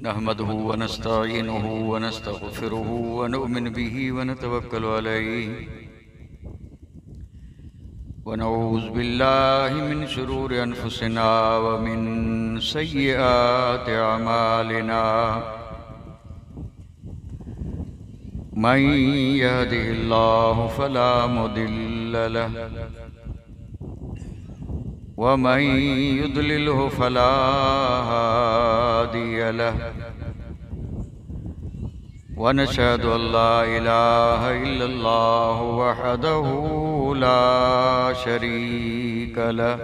नहमदुहु व नस्तईनुहु व नस्तगफिरुहु व नु'मिनु बिही व नतवक्कलु अलैहि व नऊज़ु बिल्लाहि मिन शुरूरि अनफुसिना व मिन सय्यिआति अमालिना। मन यहदिहिल्लाहु फला मुदिल्ल लहु व मन युद्लिलहु फला हादिय लहु व नशहदु अल्ला इलाहा इल्लल्लाहु वहदहु ला शरीक लहु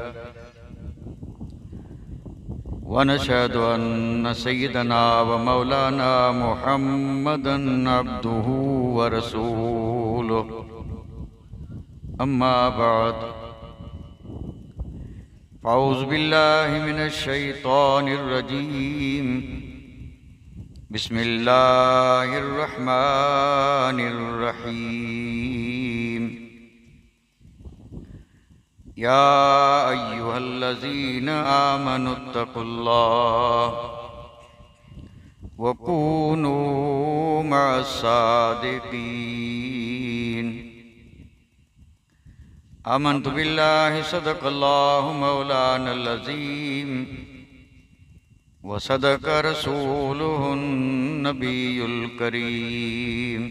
व नशहदु अन्न सय्यदना व मौलाना मुहम्मदन अब्दुहु व रसूलुहु। अम्मा बाद औज़ु बिल्लाहि मिनश शैतानिर रजीम। बिस्मिल्लाहिर रहमानिर रहीम। या अय्युहल्लज़ीना आमनुत्तकुल्लाह व कूनू मअस्सादिकीन। आमन्तु बिल्लाहि सदक़ल्लाहु मौलानल अज़ीम व सदक़ रसूलुहुन नबियुल करीम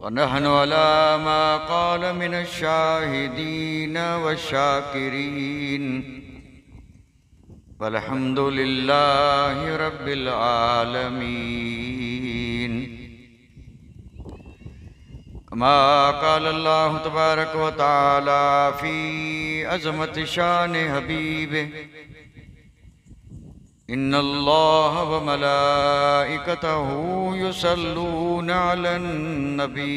व नहनु अला मा क़ाल मिनश शाहिदीन व शाकिरीन वल्हम्दुलिल्लाहि रब्बिल आलमीन। कमा क़ाल अल्लाहु तबारक व तआला फ़ी अज़मति शान हबीबे इन्नल्लाह व मलाइकतहु युसल्लूना अलन नबी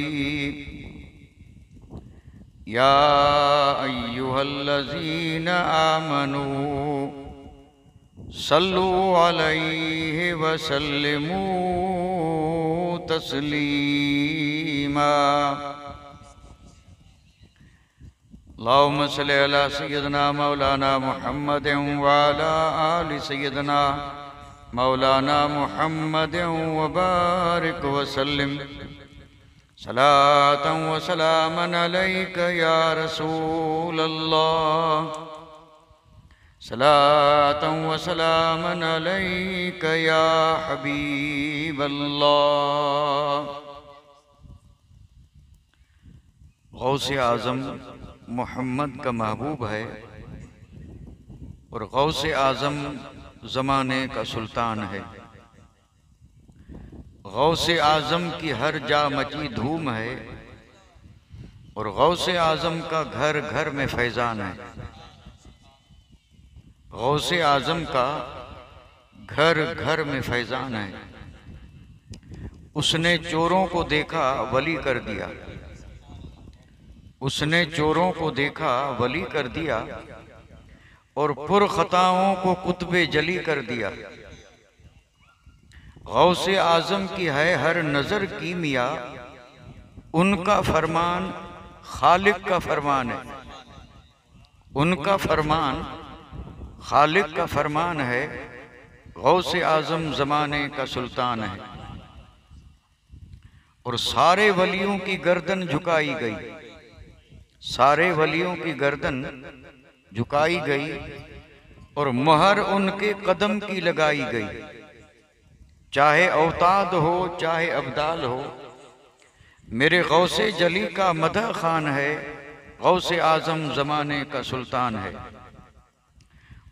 या अय्युहल्लज़ीना आमनू सल्लु अलैहि व सल्लिमू तस्लीमा। अल्लाहुम्मा सल्लि अला सय्यिदना मौलाना मुहम्मदिन व अला आलि सय्यिदना मौलाना मुहम्मदिन व बारिक व सल्लिम सलातन व सलामन अलैका या रसूलल्लाह सलातन व सलामन अलैका या हबीबल्लाह। गौसे आज़म मोहम्मद का महबूब है और गौसे आज़म ज़माने का सुल्तान है। गौसे आज़म की हर जा मची धूम है और गौसे आज़म का घर घर में फैज़ान है। गौसे आज़म का घर घर में फैज़ान है। उसने चोरों को देखा वली कर दिया, उसने चोरों को देखा वली कर दिया और पुरखताओं को कुतबे जली कर दिया। गौसे आज़म की है हर नज़र की मिया, उनका फरमान खालिक का फरमान है, उनका फरमान खालिक का फरमान है। गौसे आज़म ज़माने का सुल्तान है और सारे वलियों की गर्दन झुकाई गई, सारे वलियों की गर्दन झुकाई गई और मोहर उनके कदम की लगाई गई। चाहे औताद हो चाहे अब्दाल हो, मेरे गौसे जली का मदह खान है। गौसे आज़म ज़माने का सुल्तान है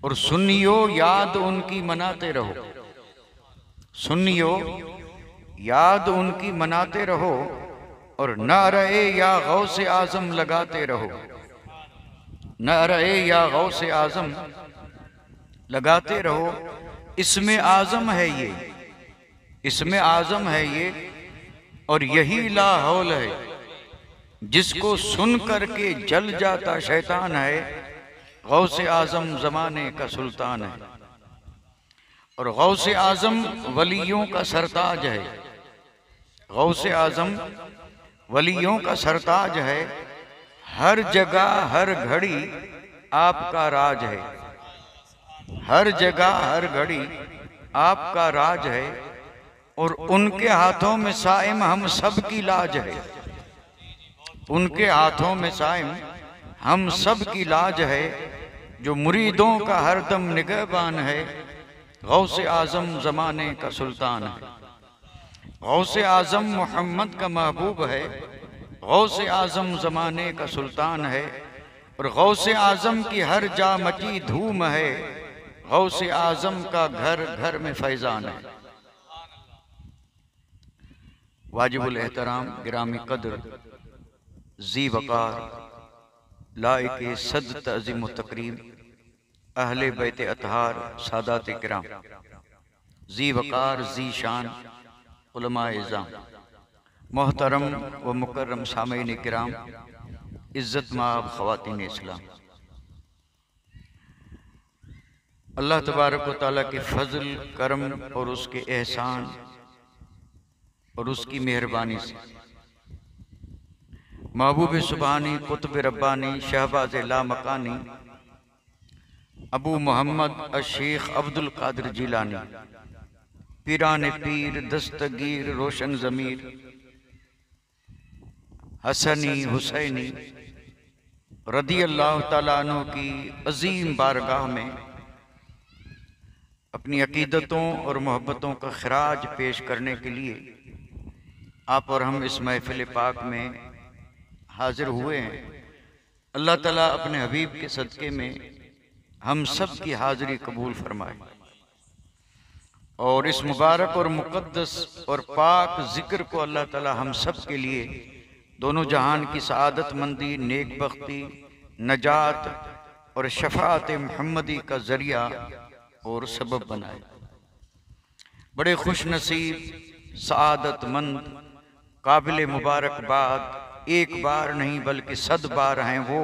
और सुन्नियो याद उनकी मनाते रहो, सुन्नियो याद उनकी मनाते रहो और नारे या गौसे आज़म लगाते रहो, नारे या गौसे आज़म लगाते रहो। इसमें आज़म है ये, इसमें आज़म है ये और यही लाहौल है जिसको सुन करके जल जाता शैतान है। गौसे आज़म ज़माने का सुल्तान है और गौसे आज़म वलियों का सरताज है। गौसे आज़म वलियों का सरताज है। हर जगह हर घड़ी आपका राज है, हर जगह हर घड़ी आपका राज है और उनके हाथों में साइम हम सब की लाज है। उनके हाथों में साइम हम सब की लाज है, जो मुरीदों का हरदम निगहबान है। गौसे आजम जमाने का सुल्तान है। गौसे आजम मोहम्मद का महबूब है। गौसे आजम जमाने का सुल्तान है और गौसे आजम की हर जा मची धूम है। गौसे आजम का घर घर में फैजान है। वाजिबुल एहतराम गिरामी कदर जी वकार लाइक सद तज़ीम तकरीम अहले बैत अतहार सादात किराम जी वकार जी शान उलमाए इज़्ज़ाम मोहतरम व मुकर्रम सामईन किराम इज़्ज़त माब ख़वातीन इस्लाम, अल्लाह तबारक व तआला के फजल करम और उसके एहसान और उसकी मेहरबानी से महबूब सुबहानी कुतुब रब्बानी शहबाज लामकानी अबू मोहम्मद अशेख अब्दुल कादिर जिलानी पीरान पीर दस्तगीर रोशन ज़मीर हसनी हुसैनी रदी अल्लाह तआला अन्हु की अजीम बारगाह में अपनी अकीदतों और मोहब्बतों का खराज पेश करने के लिए आप और हम इस महफिल पाक में हाजिर हुए हैं। अल्लाह ताला अपने हबीब के सदक़े में हम सब की हाजिरी कबूल फरमाए और इस मुबारक और मुक़द्दस और पाक ज़िक्र को अल्लाह ताला हम सब के लिए दोनों जहान की सआदत मंदी, नेक बख्ती, नजात और शफाअत मुहम्मदी का ज़रिया और सबब बनाए। बड़े खुश नसीब सआदतमंद काबिल मुबारकबाद एक बार नहीं बल्कि 100 बार हैं वो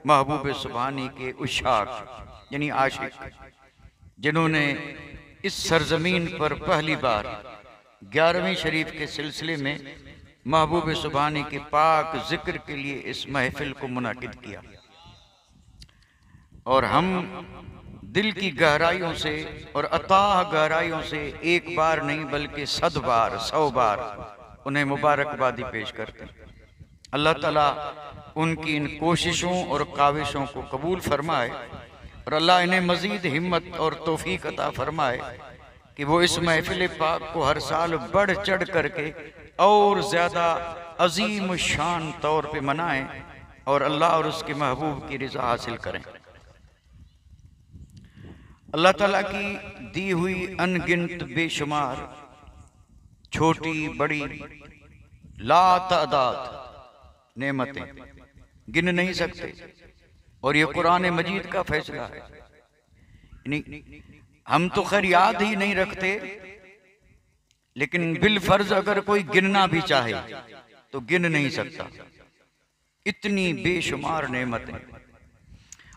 महबूब सुबहानी के उशाक यानी आशिक, जिन्होंने इस सरजमीन पर पहली बार 11वीं शरीफ के सिलसिले में महबूब सुबहानी के पाक जिक्र के लिए इस महफिल को मुनाकिद किया और हम दिल की गहराइयों से और अताह गहराइयों से एक बार नहीं बल्कि 100 बार 100 बार उन्हें मुबारकबादी पेश करते हैं। अल्लाह ताला उनकी इन कोशिशों और काविशों को कबूल फरमाए और अल्लाह इन्हें मज़ीद हिम्मत और तौफीक अता फरमाए कि वो इस महफिल पाक को हर साल बढ़ चढ़ करके और ज़्यादा अजीम शान तौर पे मनाएं और अल्लाह और उसके महबूब की रज़ा हासिल करें। अल्लाह ताला की दी हुई अनगिनत बेशुमार छोटी बड़ी लातादाद नेमतें गिन नहीं सकते और ये कुरान मजीद का फैसला है। हम तो खैर याद ही नहीं रखते, लेकिन बिल फर्ज अगर कोई गिनना भी चाहे तो गिन नहीं सकता, इतनी बेशुमार नेमतें।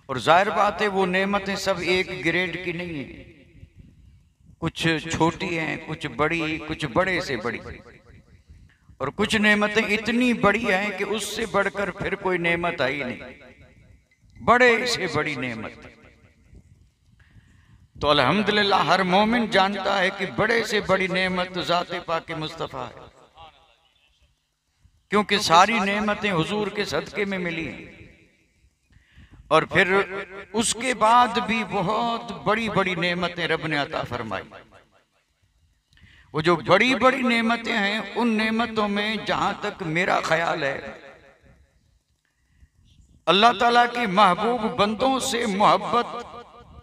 और जाहिर बात है वो नेमतें सब एक ग्रेड की नहीं है, कुछ छोटी हैं, कुछ बड़ी, कुछ बड़े से बड़ी, और कुछ नेमतें इतनी बड़ी हैं कि उससे बढ़कर फिर कोई नेमत आई नहीं, बड़े से बड़ी नेमत। तो अल्हम्दुलिल्लाह हर मोमिन जानता है कि बड़े से बड़ी नेमत ज़ाते पाके मुस्तफ़ा है, क्योंकि सारी नेमतें हुजूर के सदके में मिली हैं। और फिर उसके बाद भी बहुत बड़ी बड़ी नेमतें रब ने अता फरमाई। वो जो बड़ी बड़ी नेमतें हैं, उन नेमतों में जहां तक मेरा ख्याल है, अल्लाह ताला के महबूब बंदों से मोहब्बत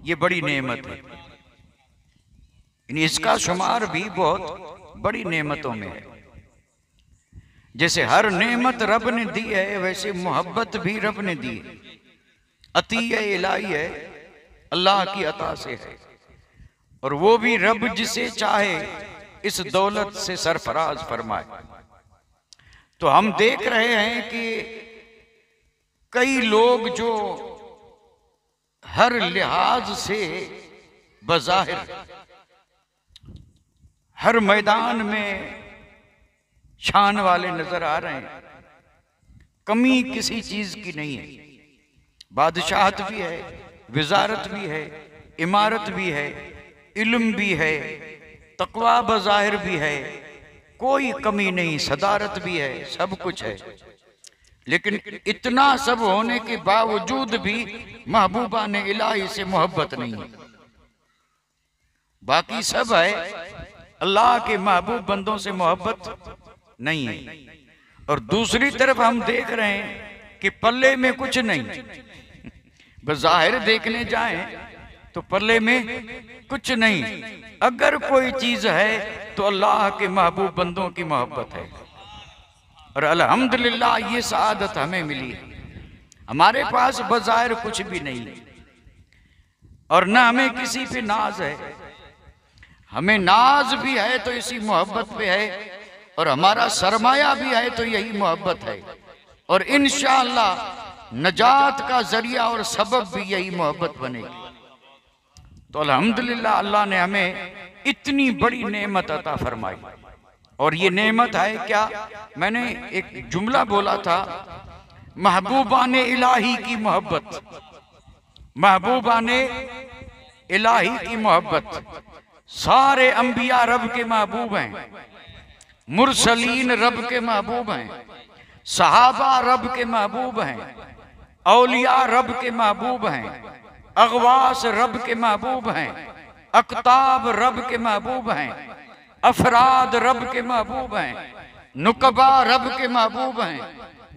ये बड़ी नेमत है। इसका शुमार भी बहुत बड़ी नेमतों में है। जैसे हर नेमत रब ने दी है, वैसे मोहब्बत भी रब ने दी है। अतिया इलाही है, अल्लाह की अता से है, और वो भी रब जिसे चाहे इस दौलत से सरफराज फरमाए। तो हम देख रहे हैं कि कई लोग जो हर लिहाज से बज़ाहिर हर मैदान में शान वाले नजर आ रहे हैं, कमी किसी चीज की नहीं है। बादशाहत भी है, विजारत भी है, इमारत भी है, इल्म भी है, तकवा बज़ाहिर भी है, कोई कमी नहीं, सदारत भी है, सब कुछ है। लेकिन इतना सब होने के बावजूद भी महबूबा ने इलाही से मोहब्बत नहीं है। बाकी सब है, अल्लाह के महबूब बंदों से मोहब्बत नहीं है। और दूसरी तरफ हम देख रहे हैं कि पल्ले में कुछ नहीं, बज़ाहिर देखने जाएं तो पल्ले में कुछ नहीं। अगर कोई चीज है तो अल्लाह के महबूब बंदों की मोहब्बत है। और अल्हम्दुलिल्लाह ये सआदत हमें मिली है। हमारे पास बज़ाहिर कुछ भी नहीं है और न हमें किसी पे नाज है। हमें नाज भी है तो इसी मोहब्बत पे है, और हमारा सरमाया भी है तो यही मोहब्बत है। और इंशाअल्लाह नजात का जरिया और सबब भी यही मोहब्बत बनेगी। तो अल्हम्दुलिल्लाह अल्लाह ने हमें इतनी बड़ी नेमत अता फरमाई। और ये नेमत है क्या? मैंने एक जुमला बोला था, महबूबा ने इलाही की मोहब्बत, महबूबा ने इलाही की मोहब्बत। सारे अंबिया रब के महबूब हैं, मुरसलीन रब के महबूब हैं, सहाबा रब के महबूब हैं, औलिया रब के महबूब हैं, अगवास रब के महबूब हैं, अकताब रब के महबूब हैं, अफराद रब के महबूब हैं, नुकबा रब के महबूब हैं,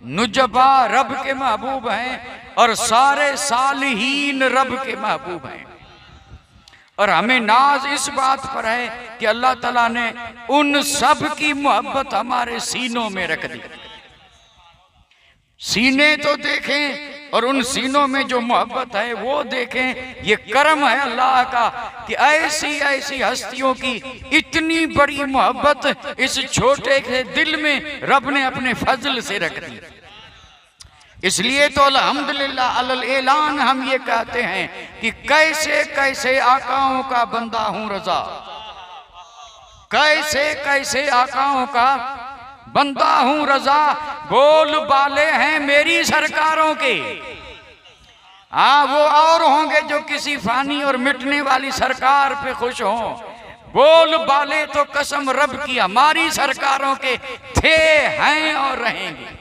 नुजबा रब के महबूब हैं, और सारे सालिहीन रब के महबूब हैं। और हमें नाज इस बात पर है कि अल्लाह ताला ने उन सब की मोहब्बत हमारे सीनों में रख दी। सीने तो देखें और उन सीनों में जो मोहब्बत है वो देखें। ये करम है अल्लाह का कि ऐसी ऐसी हस्तियों की इतनी बड़ी मोहब्बत इस छोटे से दिल में रब ने अपने फजल से रख दी। इसलिए तो अल्हम्दुलिल्लाह अलल ऐलान हम ये कहते हैं कि कैसे कैसे आकाओं का बंदा हूं रजा, कैसे कैसे आकाओं का बंदा हूं रजा, बोल बाले हैं मेरी सरकारों के। हाँ, वो और होंगे जो किसी फानी और मिटने वाली सरकार पे खुश हों, बोल बाले तो कसम रब की हमारी सरकारों के थे, हैं और रहेंगे।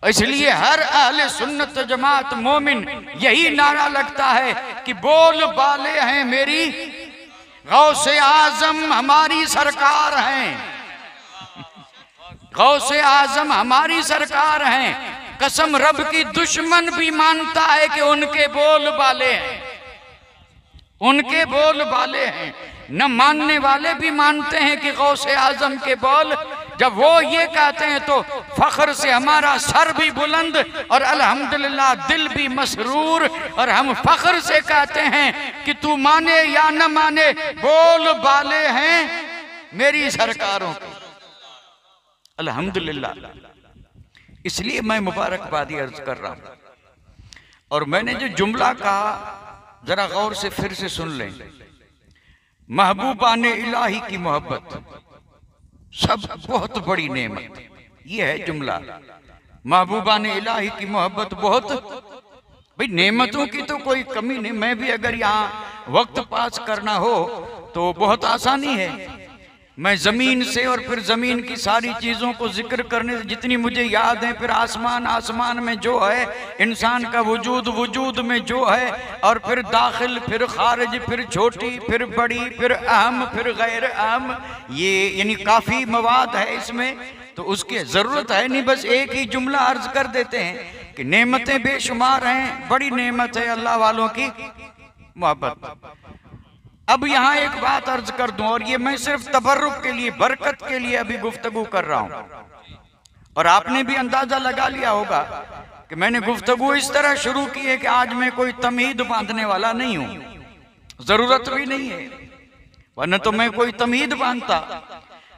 इसलिए हर अहले सुन्नत जमात मोमिन यही नारा लगता है कि बोल बाले हैं मेरी गौसे आजम हमारी सरकार हैं, गौसे आजम हमारी सरकार हैं। कसम रब की दुश्मन भी मानता है कि उनके बोल बाले हैं, उनके बोल बाले हैं। न मानने वाले भी मानते हैं कि गौसे आजम के बोल, जब वो ये कहते हैं तो फख्र से हमारा सर भी बुलंद और अल्हम्दुलिल्लाह दिल भी मसरूर। और हम फख्र से कहते हैं कि तू माने या न माने बोल बाले हैं मेरी सरकारों के, अल्हम्दुलिल्लाह। इसलिए मैं मुबारकबादी अर्ज कर रहा हूं। और मैंने जो जुमला कहा जरा गौर से फिर से सुन लें, महबूबा ने इलाही की मोहब्बत सब बहुत बड़ी नेमत, ये है जुमला। महबूबा ने इलाही की मोहब्बत बहुत, भाई नेमतों की तो कोई कमी नहीं। मैं भी अगर यहाँ वक्त पास करना हो तो बहुत आसानी है। मैं जमीन से और फिर जमीन की सारी चीजों को जिक्र करने से जितनी मुझे याद है, फिर आसमान, आसमान में जो है, इंसान का वजूद, वजूद में जो है, और फिर दाखिल, फिर खारिज, फिर छोटी, फिर बड़ी, फिर अहम, फिर गैर अहम, ये यानी काफी मवाद है इसमें। तो उसकी जरूरत है नहीं, बस एक ही जुमला अर्ज कर देते हैं कि नेमतें बेशुमार हैं। बड़ी नेमत है अल्लाह वालों की मोहब्बत। अब यहाँ एक बात अर्ज कर दूं, और ये मैं सिर्फ तबर्रुक के लिए, बरकत के लिए अभी गुफ्तगू कर रहा हूं। और आपने भी अंदाजा लगा लिया होगा कि मैंने गुफ्तगू इस तरह शुरू की है कि आज मैं कोई तमहीद बांधने वाला नहीं हूं, जरूरत भी नहीं है, वरना तो मैं कोई तमहीद बांधता।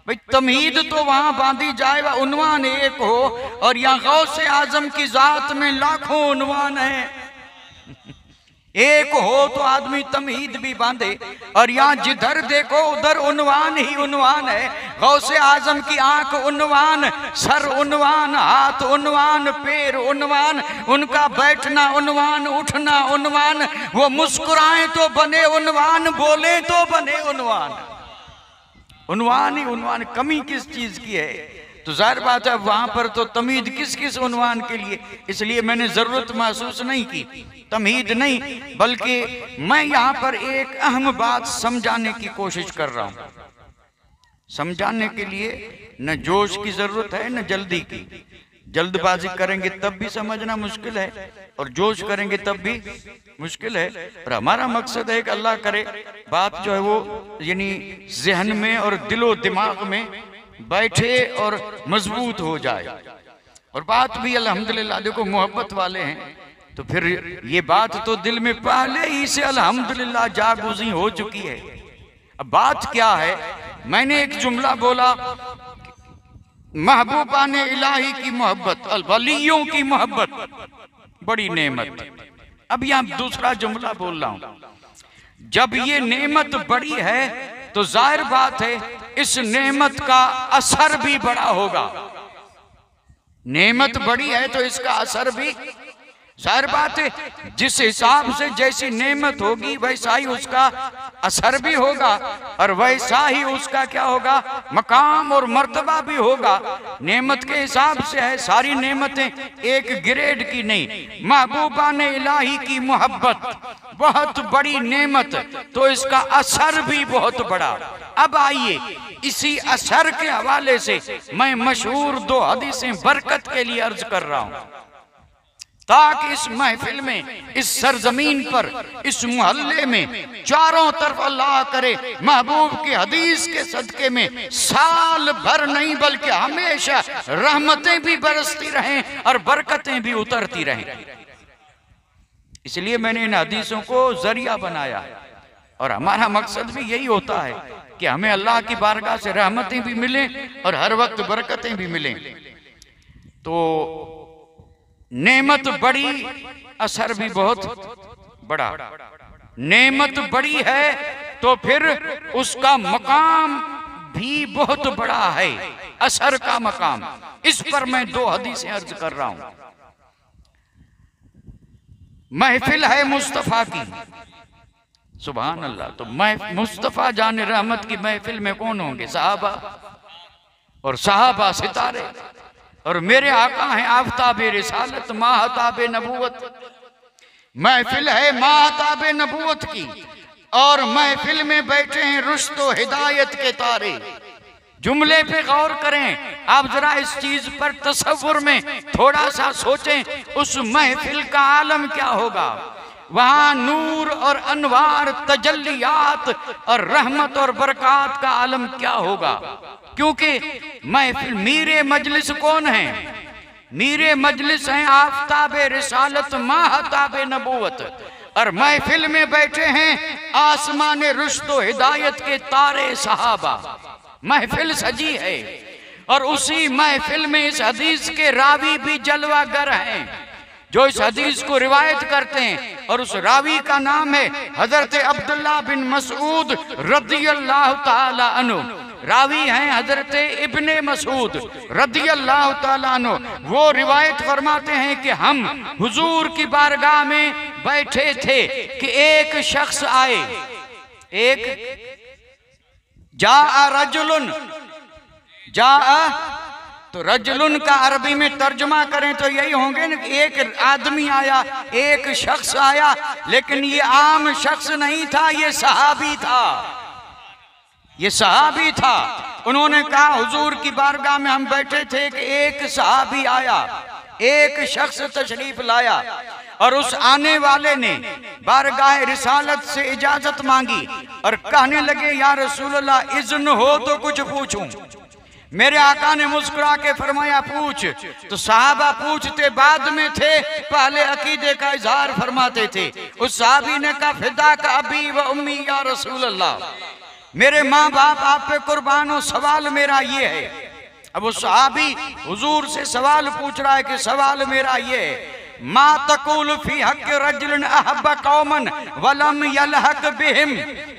भाई तमहीद तो वहां बांधी जाए वह उन्वान एक हो, और यहाँ गौसे आजम की जात में लाखों उन्वान है। एक हो तो आदमी तमहीद भी बांधे, और यहाँ जिधर देखो उधर उन्वान ही उन्वान है। गौसे आजम की आंख उन्वान, सर उन्वान, हाथ उन्वान, पैर उन्वान, उनका बैठना उन्वान, उठना उन्वान, वो मुस्कुराए तो बने उन्वान, बोले तो बने उन्वान। उन्वान ही उन्वान, कमी किस चीज की है? तो जाहिर बात है वहां पर तो तमीद किस किस उन्वान के लिए, इसलिए मैंने जरूरत महसूस नहीं की, तमीद नहीं, बल्कि मैं यहाँ पर एक अहम बात समझाने की कोशिश कर रहा हूँ। समझाने के लिए न जोश की जरूरत है न जल्दी की। जल्दबाजी करेंगे तब भी समझना मुश्किल है, और जोश करेंगे तब भी मुश्किल है। और हमारा मकसद है कि अल्लाह करे बात जो है वो यानी जहन में और दिलो दिमाग में बैठे और मजबूत हो जाए। और बात भी अल्हम्दुलिल्लाह, देखो मोहब्बत वाले हैं तो फिर ये बात तो दिल में पहले ही से अल्हम्दुलिल्लाह जागुज़ी हो चुकी है। अब बात क्या है, मैंने एक जुमला बोला, महबूबाने इलाही की मोहब्बत, वलियों की मोहब्बत बड़ी नेमत। अब यहाँ दूसरा जुमला बोल रहा हूं, जब ये नेमत बड़ी है तो जाहिर बात है इस नेमत का असर भी बड़ा होगा। नेमत बड़ी है तो इसका असर भी, जाहिर बात है जिस हिसाब से जैसी नेमत होगी वैसा ही उसका असर भी होगा, और वैसा ही उसका क्या होगा, मकाम और मर्तबा भी होगा। नेमत के हिसाब से है, सारी नेमतें एक ग्रेड की नहीं। महबूबा ने इलाही की मोहब्बत बहुत बड़ी नेमत, तो इसका असर भी बहुत बड़ा। अब आइए इसी असर के हवाले से मैं मशहूर 2 हदीसें बरकत के लिए अर्ज कर रहा हूं, ताकि इस महफिल में, इस सरजमीन पर, इस मोहल्ले में चारों तरफ अल्लाह करे महबूब की हदीस के सदके में साल भर नहीं बल्कि हमेशा रहमतें भी बरसती रहें और बरकतें भी उतरती रहें। इसलिए मैंने इन हदीसों को जरिया बनाया, और हमारा मकसद भी यही होता है कि हमें अल्लाह की बारगाह से रहमतें भी मिलें और हर वक्त बरकतें भी मिलें। तो नेमत बड़ी, असर भी बहुत बड़ा। नेमत बड़ी है तो फिर उसका मकाम भी बहुत बड़ा है, असर का मकाम। इस पर मैं 2 हदीसें अर्ज कर रहा हूं। महफिल है मुस्तफा की, सुभान अल्लाह। तो मुस्तफा जान रहमत की महफिल में कौन होंगे? सहाबा, और सहाबा सितारे, और मेरे आका हैं आफताबे रिसालत, माहताबे नबूवत। महफिल है माहताबे नबूवत की, और महफिल में बैठे हैं रुश्द व हिदायत के तारे। जुमले पे गौर करें आप जरा, इस चीज पर तसव्वुर में थोड़ा सा सोचें, उस महफिल का आलम क्या होगा। वहां नूर और अनवार, तजल्लियात और रहमत और बरकत का आलम क्या होगा। क्योंकि महफिल, मीरे मजलिस कौन है? मीरे मजलिस हैं आफताबे रिसालत, माहताबे नबूवत, और महफिल में बैठे हैं आसमान रुश्द व हिदायत के तारे सहाबा। महफिल सजी है, और उसी महफिल में इस हदीस के रावी भी जलवागर हैं जो इस हदीस को रिवायत करते हैं, और उस रावी का नाम है हजरत अब्दुल्लाह बिन मसूद रदियल्लाहु ताला अन्हु। रावी हैं हजरत इब्ने मसूद रदियल्लाहु ताला अन्हु। वो रिवायत फरमाते हैं कि हम हुजूर की बारगाह में बैठे थे कि एक शख्स आए, एक जा रजुलन, जा, तो रजुलन का अरबी में तर्जुमा करें तो यही होंगे ना, एक आदमी आया, एक शख्स आया, लेकिन ये आम शख्स नहीं था, ये सहाबी था, ये सहाबी था। उन्होंने कहा हुजूर की बारगाह में हम बैठे थे कि एक सहाबी आया, एक शख्स तशरीफ लाया, और उस आने वाले ने बारगाह रिसालत से इजाजत मांगी और कहने लगे या रसूलल्लाह इज़्न हो तो कुछ पूछूं। मेरे आका ने मुस्कुरा के फरमाया पूछ। तो साहबा पूछते बाद में थे, पहले अकीदे का इजहार फरमाते थे। उस साहबी ने कहा फिदा का अबी व उम्मी या रसूल अल्लाह, मेरे माँ बाप आप पे कुर्बान हो, सवाल मेरा ये है। अब उस साहबी हुजूर से सवाल पूछ रहा है कि सवाल मेरा ये है, मा तकुल फी हक रजुलिन अहब्बा कौमन वलम यलहक बिहिम।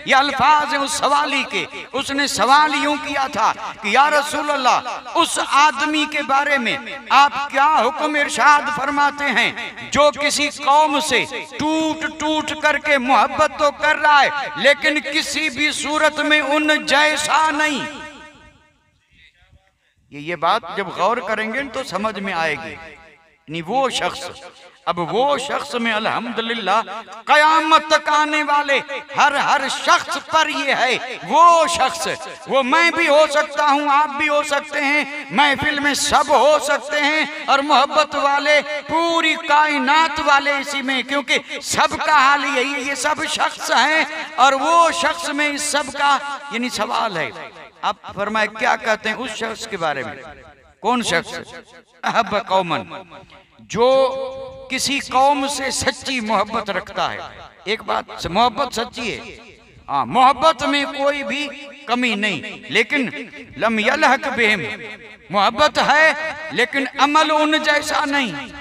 ये अल्फाज हैं उस सवाली के। उसने सवाल यूं किया था कि या रसूल अल्लाह, उस आदमी के बारे में आप क्या हुक्म इरशाद फरमाते हैं जो किसी कौम से टूट टूट करके मोहब्बत तो कर रहा है लेकिन किसी भी सूरत में उन जैसा नहीं। ये बात जब गौर करेंगे तो समझ में आएगी। नहीं वो शख्स, अब वो शख्स में अल्हम्दुलिल्लाह कयामत तक आने वाले हर शख्स पर ये है। वो शख्स, वो मैं भी हो सकता हूँ, आप भी हो सकते हैं, महफिल में सब हो सकते हैं, और मोहब्बत वाले पूरी कायनात वाले इसी में, क्योंकि सबका हाल यही है, ये सब शख्स हैं। और वो शख्स में इस सब का यानी सवाल है। आप फरमाए क्या कहते हैं उस शख्स के बारे में? कौन शख्स? अहब्ब कौमन, जो किसी कौम से सच्ची मोहब्बत रखता है। एक बात, मोहब्बत सच्ची है, हाँ, मोहब्बत में कोई भी कमी नहीं, लेकिन लम यलहक बिहिम, मोहब्बत है लेकिन अमल उन जैसा नहीं,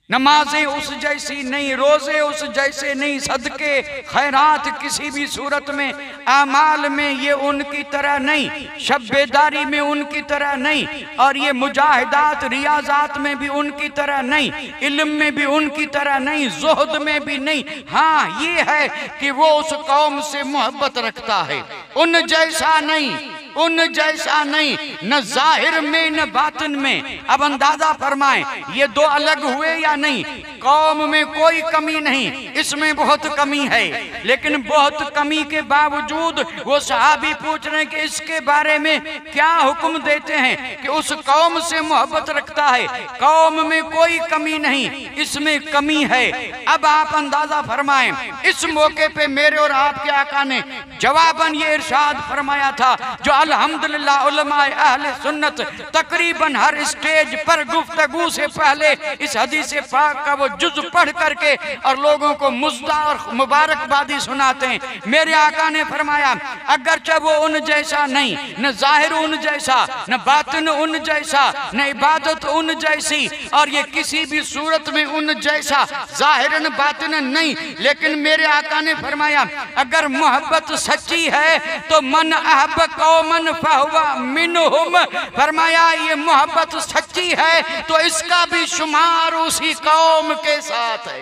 नमाजें उस जैसी नहीं, रोजे उस जैसे नहीं, सदके खैरात किसी भी सूरत में, आमाल में ये उनकी तरह नहीं, शब्बेदारी में उनकी तरह नहीं, और ये मुजाहिदात रियाजात में भी उनकी तरह नहीं, इल्म में भी उनकी तरह नहीं, ज़ुहद में भी नहीं। हाँ, ये है कि वो उस कौम से मोहब्बत रखता है, उन जैसा नहीं, उन जैसा नहीं, न जाहिर में न बातिन में। अब अंदाजा फरमाएं ये दो अलग हुए या नहीं? कौम में कोई कमी नहीं, इसमें बहुत कमी है, लेकिन बहुत कमी के बावजूद वो सहाबी पूछ रहे हैं कि इसके बारे में क्या हुक्म देते हैं कि उस कौम से मोहब्बत रखता है, कौम में कोई कमी नहीं, इसमें कमी है। अब आप अंदाजा फरमाएं, इस मौके पे मेरे और आपके आका ने जवाबन ये इरशाद फरमाया था, जो अल्हम्दुलिल्लाह उलमाए अहले सुन्नत तकरीबन हर स्टेज पर गुफ्तगू से पहले इस हदीस पाक का वो जुज़ पढ़ करके और लोगों को मुज़्ज़ा और मुबारकबादी सुनाते हैं। मेरे आका ने फरमाया, अगरचे वो उन जैसा नहीं, न जाहिर उन जैसा, न बातिन उन जैसा, न इबादत उन जैसी, और ये किसी भी सूरत में उन जैसा जाहिरन बातिन नहीं, लेकिन मेरे आका ने फरमाया अगर मोहब्बत सच्ची है तो मन अहब्ब कौमन फहुवा मिनहुम, फरमाया ये मोहब्बत सच्ची है तो इसका भी शुमार उसी कौम के साथ है।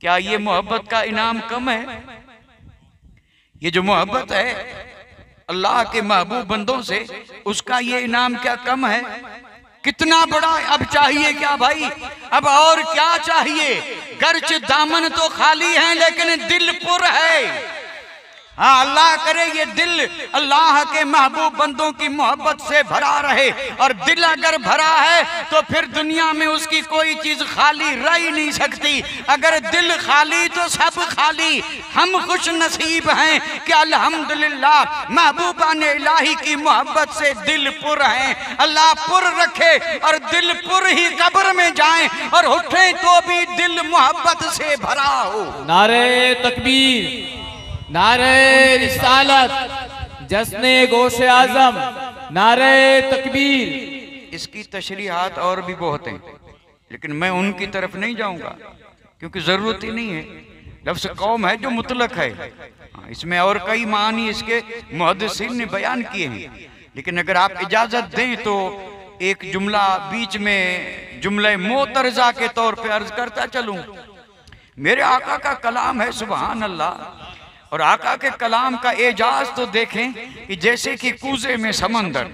क्या ये मोहब्बत का इनाम कम है? ये जो मोहब्बत है अल्लाह के महबूब बंदों से, उसका ये इनाम क्या कम है? कितना बड़ा अब चाहिए क्या भाई? अब और क्या चाहिए? गर्च दामन तो खाली है लेकिन दिल पुर है। हाँ, अल्लाह करे ये दिल अल्लाह के महबूब बंदों की मोहब्बत से भरा रहे, और दिल अगर भरा है तो फिर दुनिया में उसकी कोई चीज खाली रह ही नहीं सकती। अगर दिल खाली तो सब खाली। हम खुश नसीब हैं कि अल्हम्दुलिल्लाह महबूबान इलाही की मोहब्बत से दिल पुर हैं। अल्लाह पुर रखे और दिल पुर ही कब्र में जाएं और उठे तो भी दिल मोहब्बत से भरा हो। नारे तकबीर, नारे रिसालत, जश्ने गोशे आजम, नारे तकबीर। इसकी तशरीहात और भी बहुत हैं, लेकिन मैं उनकी तरफ नहीं जाऊंगा क्योंकि जरूरत ही नहीं है। लफ्ज़ कौम है जो मुतलक है, इसमें और कई मानी इसके मुहद्दिसीन ने बयान किए हैं, लेकिन अगर आप इजाजत दें तो एक जुमला बीच में जुमले मोतरजा के तौर पे अर्ज करता चलूं। मेरे आका का कलाम है, सुभान अल्लाह, और आका के कलाम का एजाज तो देखें कि जैसे कि कूजे में समंदर।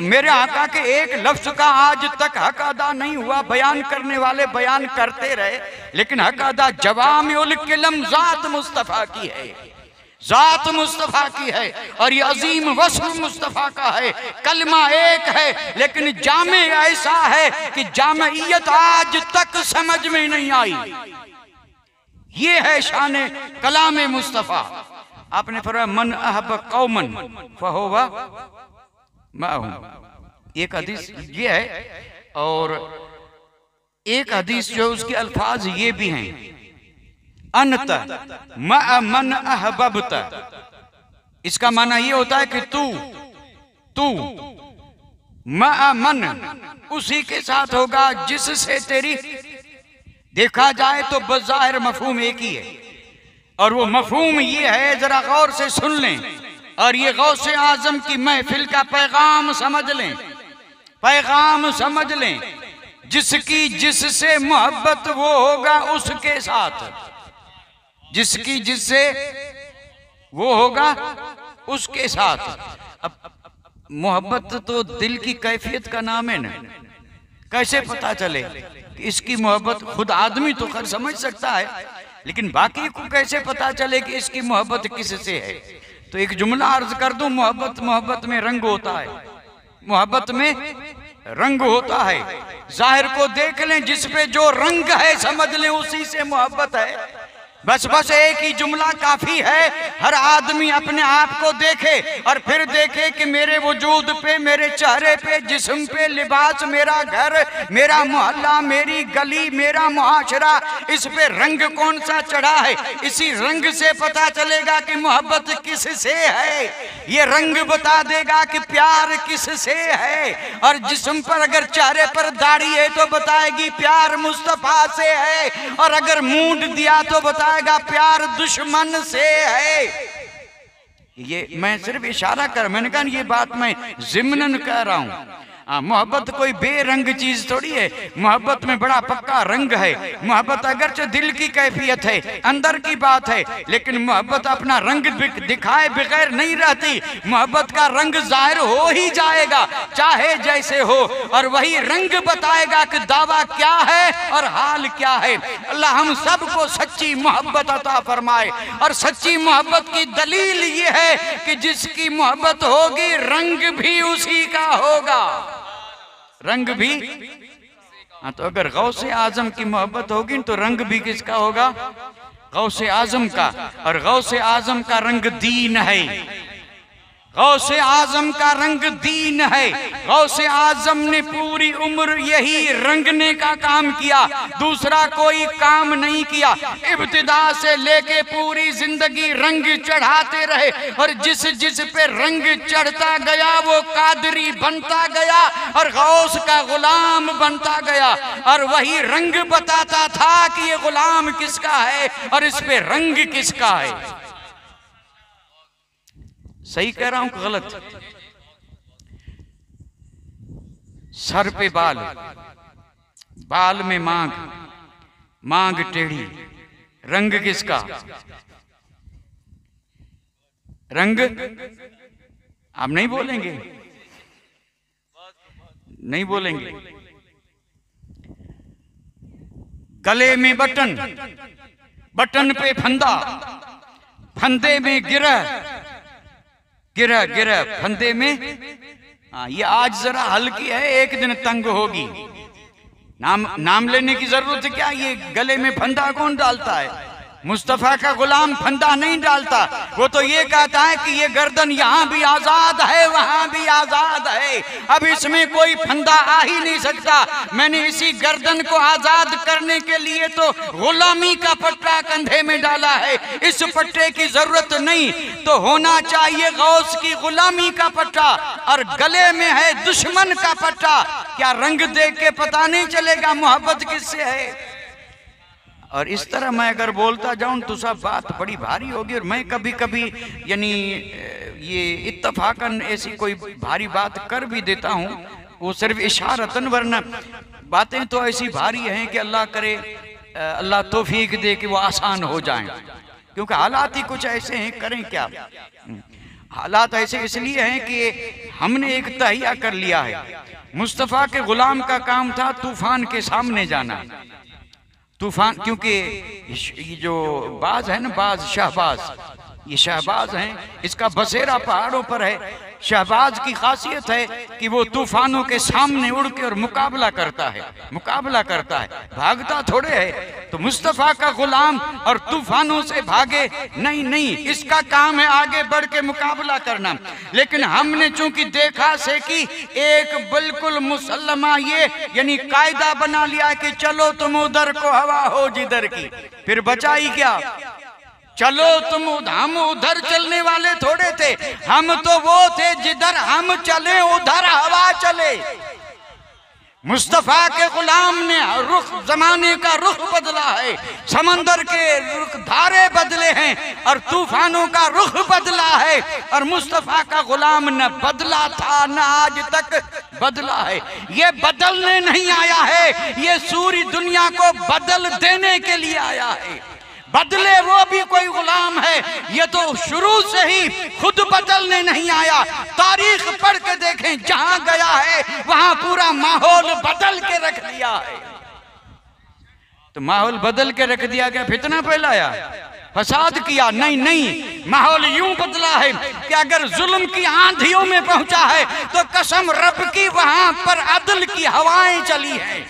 मेरे आका के एक लफ्ज का आज तक हक अदा नहीं हुआ। बयान करने वाले बयान करते रहे, लेकिन हक अदा जवामिउल कलम ज़ात मुस्तफ़ा की है, ज़ात मुस्तफ़ा की है, और ये अजीम वस्फ़ मुस्तफ़ा का है। कलमा एक है लेकिन जामे ऐसा है कि जामइयत आज तक समझ में नहीं आई। ये है शान कलाम मुस्तफ़ा। आपने फरमाया मन अहब कौमन फहुवा माहुम, एक हदीस ये है, और एक हदीस जो उसके अल्फाज ये भी हैं, अनत मा मन अहबबत। इसका माना ये होता है कि तू मन उसी के साथ होगा जिससे तेरी, देखा जाए तो बज़ाहिर मफहूम एक ही है, और वो मफहूम ये है, जरा गौर से सुन लें और ये गौसे आजम की महफिल का पैगाम समझ लें, पैगाम समझ लें। जिसकी जिससे मोहब्बत वो होगा उसके साथ, जिसकी जिससे वो होगा उसके साथ। अब मोहब्बत तो दिल की कैफियत का नाम है ना, कैसे पता चले कि इसकी मोहब्बत? खुद आदमी तो खैर समझ सकता है, लेकिन बाकी को कैसे पता चले कि इसकी मोहब्बत किससे है? तो एक जुमला अर्ज कर दूं, मोहब्बत में रंग होता है, मोहब्बत में रंग होता है। जाहिर को देख लें, जिस पे जो रंग है समझ लें उसी से मोहब्बत है। बस एक ही जुमला काफी है। हर आदमी अपने आप को देखे और फिर देखे कि मेरे वजूद पे, मेरे चेहरे पे, जिस्म पे, लिबास, मेरा घर, मेरा मोहल्ला, मेरी गली, मेरा मुआशरा, इस पे रंग कौन सा चढ़ा है। इसी रंग से पता चलेगा कि मोहब्बत किससे है। ये रंग बता देगा कि प्यार किससे है। और जिस्म पर अगर चेहरे पर दाढ़ी है तो बताएगी प्यार मुस्तफा से है, और अगर मूंड दिया तो बताएगा प्यार दुश्मन से है। ये मैं सिर्फ इशारा कर, मैंने कहा ये बात मैं ज़िम्नन कह रहा हूं। मोहब्बत कोई बेरंग चीज थोड़ी है, मोहब्बत में बड़ा पक्का रंग है। मोहब्बत अगरचे दिल की कैफियत है, अंदर की बात है, लेकिन मोहब्बत अपना रंग दिखाए बगैर नहीं रहती। मोहब्बत का रंग जाहिर हो ही जाएगा, चाहे जैसे हो, और वही रंग बताएगा कि दावा क्या है और हाल क्या है। अल्लाह हम सबको सच्ची मोहब्बत अता फरमाए। और सच्ची मोहब्बत की दलील ये है कि जिसकी मोहब्बत होगी रंग भी उसी का होगा, रंग भी। हाँ, तो अगर गौसे आजम की मोहब्बत होगी तो रंग भी किसका होगा? गौसे आजम का। और गौसे आजम का रंग दीन है, गौसे आजम का रंग दीन है। गौसे आजम ने पूरी उम्र यही रंगने का काम किया, दूसरा कोई काम नहीं किया। इब्तिदा से लेके पूरी जिंदगी रंग चढ़ाते रहे, और जिस जिस पे रंग चढ़ता गया वो कादरी बनता गया और गौस का गुलाम बनता गया। और वही रंग बताता था कि ये गुलाम किसका है और इस पे रंग किसका है। सही कह रहा हूं कि गलत? सर पे बाल, बाल में मांग, मांग टेढ़ी, रंग किसका? रंग आप नहीं बोलेंगे, नहीं बोलेंगे। गले में बटन, बटन पे फंदा, फंदे में गिरह, गिरह गिरह फंदे में। हाँ, ये आज जरा हल्की है, एक दिन तंग होगी। नाम लेने की जरूरत है क्या? ये गले में फंदा कौन डालता है? मुस्तफा का गुलाम फंदा नहीं डालता, वो तो ये कहता है कि ये गर्दन यहाँ भी आजाद है वहां भी आजाद है, अब इसमें कोई फंदा आ ही नहीं सकता। मैंने इसी गर्दन को आजाद करने के लिए तो गुलामी का पट्टा कंधे में डाला है, इस पट्टे की जरूरत नहीं। तो होना चाहिए गौस की गुलामी का पट्टा, और गले में है दुश्मन का पट्टा। क्या रंग देख के पता नहीं चलेगा मोहब्बत किससे है? और इस तरह मैं अगर बोलता जाऊं तो सब बात बड़ी भारी होगी। और मैं कभी कभी यानी ये इत्तफाकन ऐसी कोई भारी बात कर भी देता हूं, वो सिर्फ इशारतन, वरना बातें तो ऐसी भारी हैं कि अल्लाह करे, अल्लाह तौफीक दे कि वो आसान हो जाएं, क्योंकि हालात ही कुछ ऐसे हैं, करें क्या। हालात ऐसे इसलिए हैं कि हमने एक तहिया कर लिया है। मुस्तफ़ा के गुलाम का काम था तूफान के सामने जाना। तूफान, क्योंकि ये जो बाज है ना, बाज शहबाज, ये शहबाज हैं, इसका बसेरा पहाड़ों पर है। शहबाज की खासियत है कि वो तूफानों के सामने उड़ के और मुकाबला करता है, मुकाबला करता है, भागता थोड़े है। तो मुस्तफ़ा का गुलाम और तूफानों से भागे नहीं, नहीं, इसका काम है आगे बढ़ के मुकाबला करना। लेकिन हमने चूंकि देखा से कि एक बिल्कुल मुसल्लमा ये यानी कायदा बना लिया कि चलो तुम उधर को हवा हो जिधर की, फिर बचाई क्या? चलो तुम हम उधर चलने वाले थोड़े थे, हम तो वो थे जिधर हम चले उधर हवा चले। मुस्तफा के गुलाम ने रुख जमाने का रुख बदला है, समंदर के रुख धारे बदले हैं और तूफानों का रुख बदला है, और मुस्तफा का गुलाम न बदला था न आज तक बदला है। ये बदलने नहीं आया है, ये सूरी दुनिया को बदल देने के लिए आया है। बदले वो भी कोई गुलाम है, ये तो शुरू से ही खुद बदलने नहीं आया। तारीख पढ़ के देखें, जहां गया है वहां पूरा माहौल बदल के रख दिया है। तो माहौल बदल के रख दिया, क्या फितना फैलाया, फसाद किया? नहीं नहीं, माहौल यूं बदला है कि अगर जुल्म की आंधियों में पहुंचा है तो कसम रब की वहां पर अदल की हवाएं चली हैं।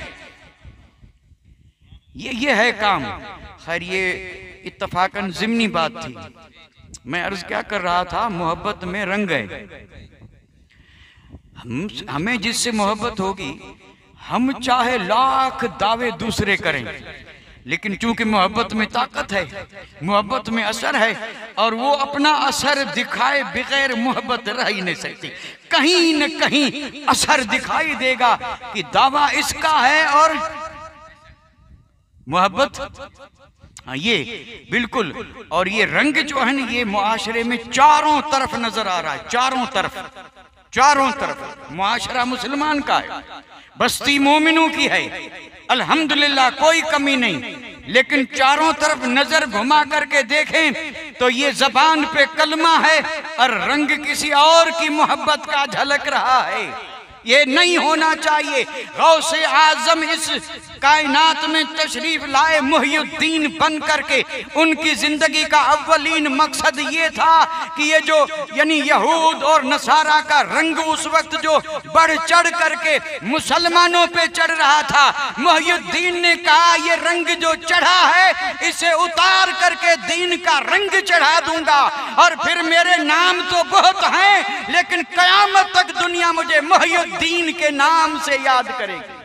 ये है काम। खैर, ये इत्तफाकन ज़िम्नी बात थी। मैं अर्ज क्या कर रहा था, मोहब्बत में रंग है। हमें जिससे मोहब्बत होगी, हम चाहे लाख दावे दूसरे करें, लेकिन चूंकि मोहब्बत में ताकत है, मोहब्बत में असर है, और वो अपना असर दिखाए बगैर मोहब्बत रह ही नहीं सकती। कहीं न कहीं असर दिखाई देगा कि दावा इसका है और मोहब्बत, हाँ ये बिल्कुल। और ये रंग जो है ना, ये मुआशरे में चारों तरफ नजर आ रहा है, चारों तरफ मुआशरा मुसलमान का है, बस्ती मोमिनों की है, अल्हम्दुलिल्लाह कोई कमी नहीं। लेकिन चारों तरफ नजर घुमा करके देखें तो ये जबान पे कलमा है और रंग किसी और की मोहब्बत का झलक रहा है। ये नहीं होना चाहिए। गौसे आजम इस कायनात में तशरीफ लाए मुहियुद्दीन बन करके, उनकी जिंदगी का अव्वलीन मकसद ये था कि ये जो यानी यहूद और नसारा का रंग उस वक्त जो बढ़ चढ़ करके मुसलमानों पे चढ़ रहा था, मुहियुद्दीन ने कहा ये रंग जो चढ़ा है इसे उतार करके दीन का रंग चढ़ा दूंगा, और फिर मेरे नाम तो बहुत हैं लेकिन कयामत तक दुनिया मुझे मुहियुद्दीन के नाम से याद करेगी।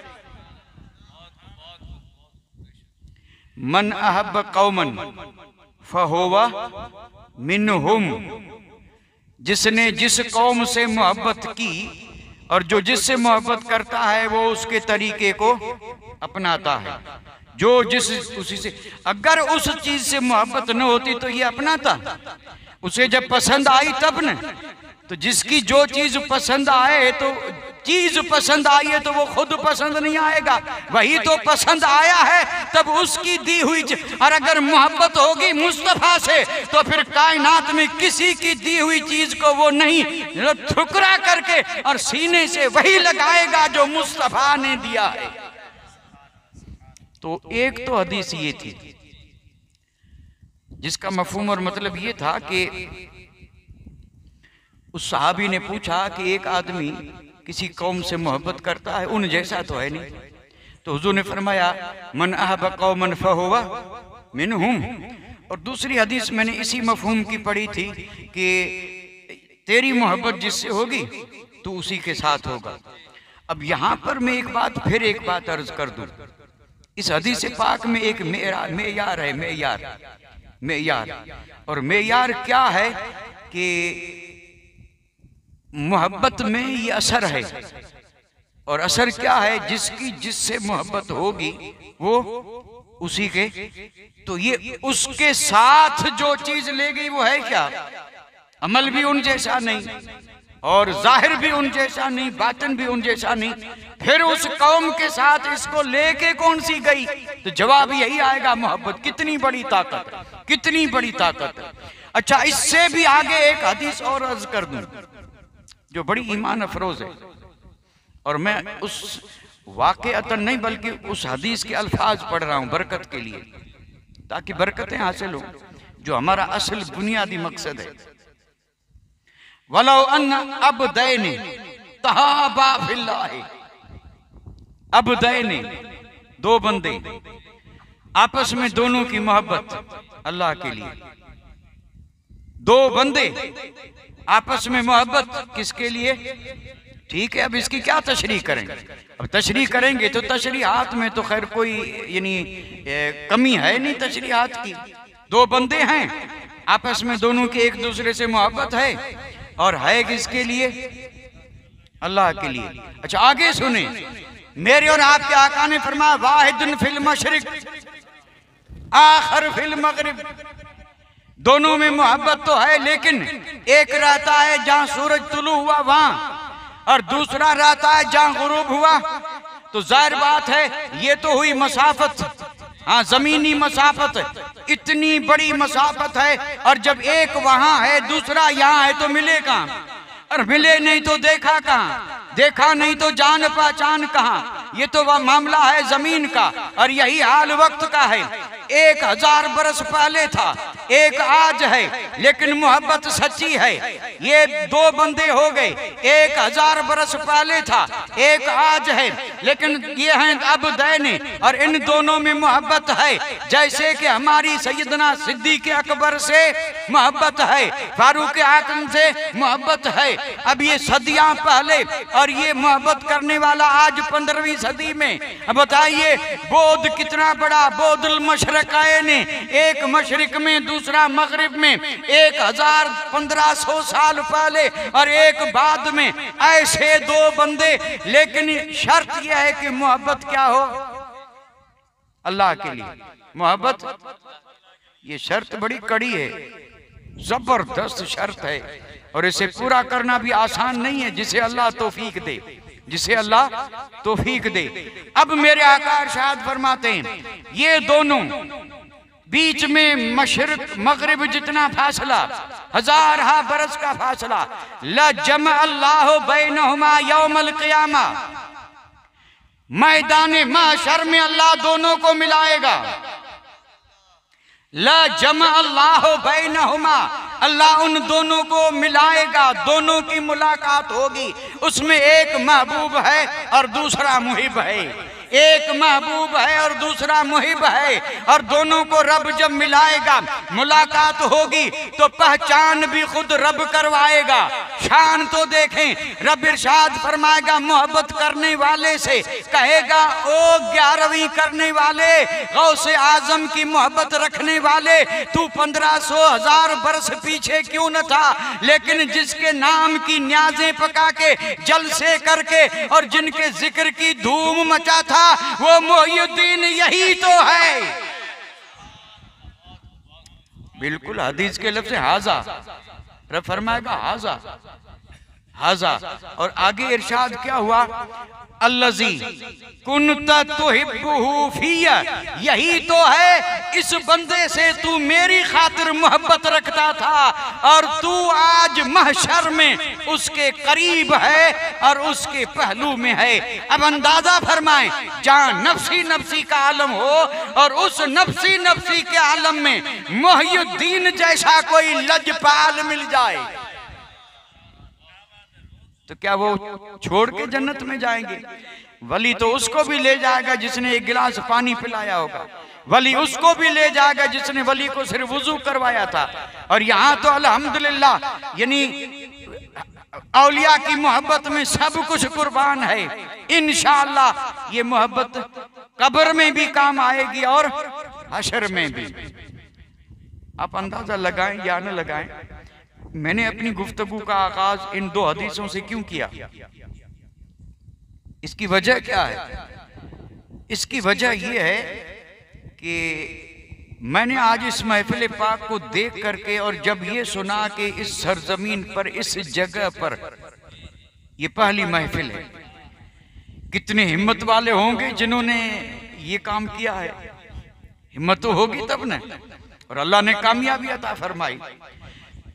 मन अहब कौमन फहुवा मिनहुम, जिसने जिस कौम से मोहब्बत की और जो जिससे मोहब्बत करता है वो उसके तरीके को अपनाता है। जो जिस उसी से, अगर उस चीज से मोहब्बत न होती तो ये अपनाता, उसे जब पसंद आई तब न। तो जिसकी जो चीज पसंद आए, तो चीज पसंद आई है तो वो खुद पसंद नहीं आएगा, वही तो पसंद आया है तब उसकी दी हुई। और अगर मोहब्बत होगी मुस्तफा से तो फिर कायनात में किसी की दी हुई चीज को वो नहीं ठुकरा करके और सीने से वही लगाएगा जो मुस्तफा ने दिया है। तो एक तो हदीस ये थी जिसका मफहूम और मतलब ये था कि उस सहाबी ने पूछा कि एक आदमी किसी कौम से मोहब्बत करता है, उन जैसा तो है नहीं। तो हुजूर ने फरमाया मन अहब कौमन फहुवा मिनहुम। और दूसरी हदीस मैंने इसी मफहूम की पढ़ी थी कि तेरी मोहब्बत जिससे होगी तो उसी के साथ होगा। अब यहाँ पर मैं फिर एक बात अर्ज कर दूं। इस हदीस पाक में एक मेयार है, मेयार। और मेयार क्या है कि मोहब्बत में ये असर है, और असर क्या है, जिसकी जिससे मोहब्बत होगी वो उसी के। तो ये उसके साथ जो चीज ले गई वो है क्या, अमल भी उन जैसा नहीं और जाहिर भी उन जैसा नहीं, बातिन भी उन जैसा नहीं। फिर उस कौम के साथ इसको लेके कौन सी गई? तो जवाब यही आएगा, मोहब्बत। कितनी बड़ी ताकत, कितनी बड़ी ताकत। अच्छा, इससे भी आगे एक हदीस और अर्ज कर दूं जो बड़ी ईमान अफरोज है, और मैं उस वाक़अतन नहीं बल्कि उस हदीस के अल्फाज पढ़ रहा हूं बरकत के लिए, ताकि बरकतें हासिल हो, जो हमारा असल बुनियादी मकसद है। वलो अन्न अबदैनि तहाबा फिल्लाहि, अबदैनि दो बंदे आपस में दोनों की मोहब्बत अल्लाह के लिए, दो बंदे आपस में मोहब्बत किसके लिए? ठीक है, अब इसकी क्या तशरीह करेंगे? अब तशरीह करेंगे तो तशरीहात में तो खैर कोई यानी कमी है नहीं तशरीहात की। दो बंदे हैं आपस में दोनों की एक दूसरे से मोहब्बत है, और है किसके लिए? अल्लाह के लिए। अच्छा आगे सुने, मेरे और आपके आका ने फरमाया वाहिदुन फिल मशरिक आखिर फिल मगरिब, दोनों में मोहब्बत तो है, लेकिन एक रहता है जहां सूरज तुलू हुआ वहां, और दूसरा रहता है जहां गुरूब हुआ। तो जाहिर बात है ये तो हुई मसाफत, हाँ जमीनी मसाफत, इतनी बड़ी मसाफत है, और जब एक वहां है दूसरा यहाँ है तो मिले कहाँ? और मिले नहीं तो देखा कहाँ? देखा नहीं तो जान पहचान कहाँ? ये तो वह मामला है जमीन का, और यही हाल वक्त का है। 1000 बरस पहले था, एक आज है, लेकिन मोहब्बत सच्ची है। ये दो बंदे हो गए, 1000 बरस पहले था, एक आज है, लेकिन ये हैं अब दैने, और इन दोनों में मोहब्बत है। जैसे कि हमारी सैयदना सिद्दीक़ अकबर से मोहब्बत है, फारूक आज़म से मोहब्बत है। अब ये सदियां पहले, और ये मोहब्बत करने वाला आज 15वीं सदी में। अब बताइए बोध कितना बड़ा, बोधुल मशरक़ैन, एक मशरिक में दूसरा मगरिब में, 1500 साल पहले और एक बाद में, ऐसे दो बंदे। लेकिन शर्त यह है कि मोहब्बत क्या हो? अल्लाह के लिए मोहब्बत। ये शर्त बड़ी कड़ी है, जबरदस्त शर्त है, और इसे पूरा करना भी आसान नहीं है, जिसे अल्लाह तौफीक दे, जिसे अल्लाह तौफीक दे। अब मेरे आका इरशाद फरमाते हैं, ये दोनों बीच में मशरिक मगरिब जितना फासला, 1000 बरस का फासला, ला जमा अल्लाह बैनहुमा यौमल क़ियामा, मैदान महशर में अल्लाह दोनों को मिलाएगा। ला जमा अल्लाह बैनहुमा, अल्लाह उन दोनों को मिलाएगा, दोनों की मुलाकात होगी। उसमें एक महबूब है और दूसरा मुहिब है, एक महबूब है और दूसरा मुहिब है, और दोनों को रब जब मिलाएगा, मुलाकात होगी, तो पहचान भी खुद रब करवाएगा। शान तो देखें, रब इरशाद फरमाएगा मोहब्बत करने वाले से, कहेगा ओ 11वीं करने वाले, गौसे आजम की मोहब्बत रखने वाले, तू 1500-1000 बरस पीछे क्यों न था, लेकिन जिसके नाम की न्याज़ें पका के, जलसे करके, और जिनके जिक्र की धूम मचा था, वो मोहिउद्दीन यही तो है। बिल्कुल हदीस के लफ्ज़ हाजा, रब फरमाएगा हाजा हाजा, और आगे इरशाद क्या हुआ? अल्लज़ी कुन्ता तुहिब्बुहु फिया, यही तो है इस बंदे से तू मेरी खातिर मोहब्बत रखता था, और तू आज महशर में उसके करीब है और उसके पहलू में है। अब अंदाजा फरमाएं, जहां नफ्सी नफ्सी का आलम हो, और उस नफ्सी नफ्सी के आलम में मोहिउद्दीन जैसा कोई लजपाल मिल जाए, तो क्या वो छोड़ के जन्नत में जाएंगे? वली तो उसको भी ले जाएगा जिसने एक गिलास पानी पिलाया होगा, वली उसको भी ले जाएगा जिसने वली को सिर्फ वुजू करवाया था। और यहाँ तो अल्हम्दुलिल्लाह, यानी औलिया की मोहब्बत में सब कुछ कुर्बान है। इंशाअल्लाह ये मोहब्बत कब्र में भी काम आएगी और हशर में भी। आप अंदाजा लगाएं या न लगाएं, मैंने अपनी गुफ्तगू का आगाज इन 2 हदीसों से क्यों किया? इसकी वजह क्या है? इसकी वजह यह है कि मैंने आज इस महफिल पाक को देख करके, और जब ये सुना कि इस सरजमीन पर, इस जगह पर ये पहली महफिल है, कितने हिम्मत वाले होंगे जिन्होंने ये काम किया है। हिम्मत तो होगी तब न, और अल्लाह ने कामयाबी अता फरमाई।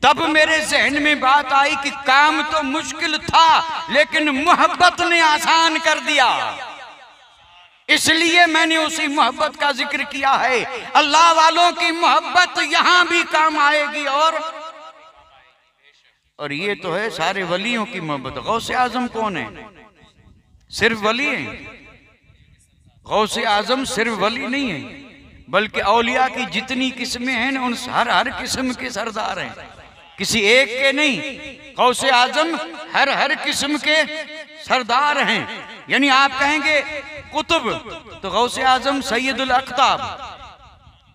तब मेरे जहन में बात आई कि काम तो मुश्किल था, लेकिन मोहब्बत ने आसान कर दिया, इसलिए मैंने उसी मोहब्बत का जिक्र किया है। अल्लाह वालों की मोहब्बत यहां भी काम आएगी, और ये तो है सारे वलियों की मोहब्बत। गौसे आजम कौन है? सिर्फ वली है? गौसे आजम सिर्फ वली नहीं है, बल्कि औलिया की जितनी किस्में हैं उन हर किस्म के सरदार हैं, किसी एक के नहीं। गौसे आजम हर किस्म के सरदार हैं। यानी आप कहेंगे कुतुब, तो गौसे आजम सैयदुल अख्ताब,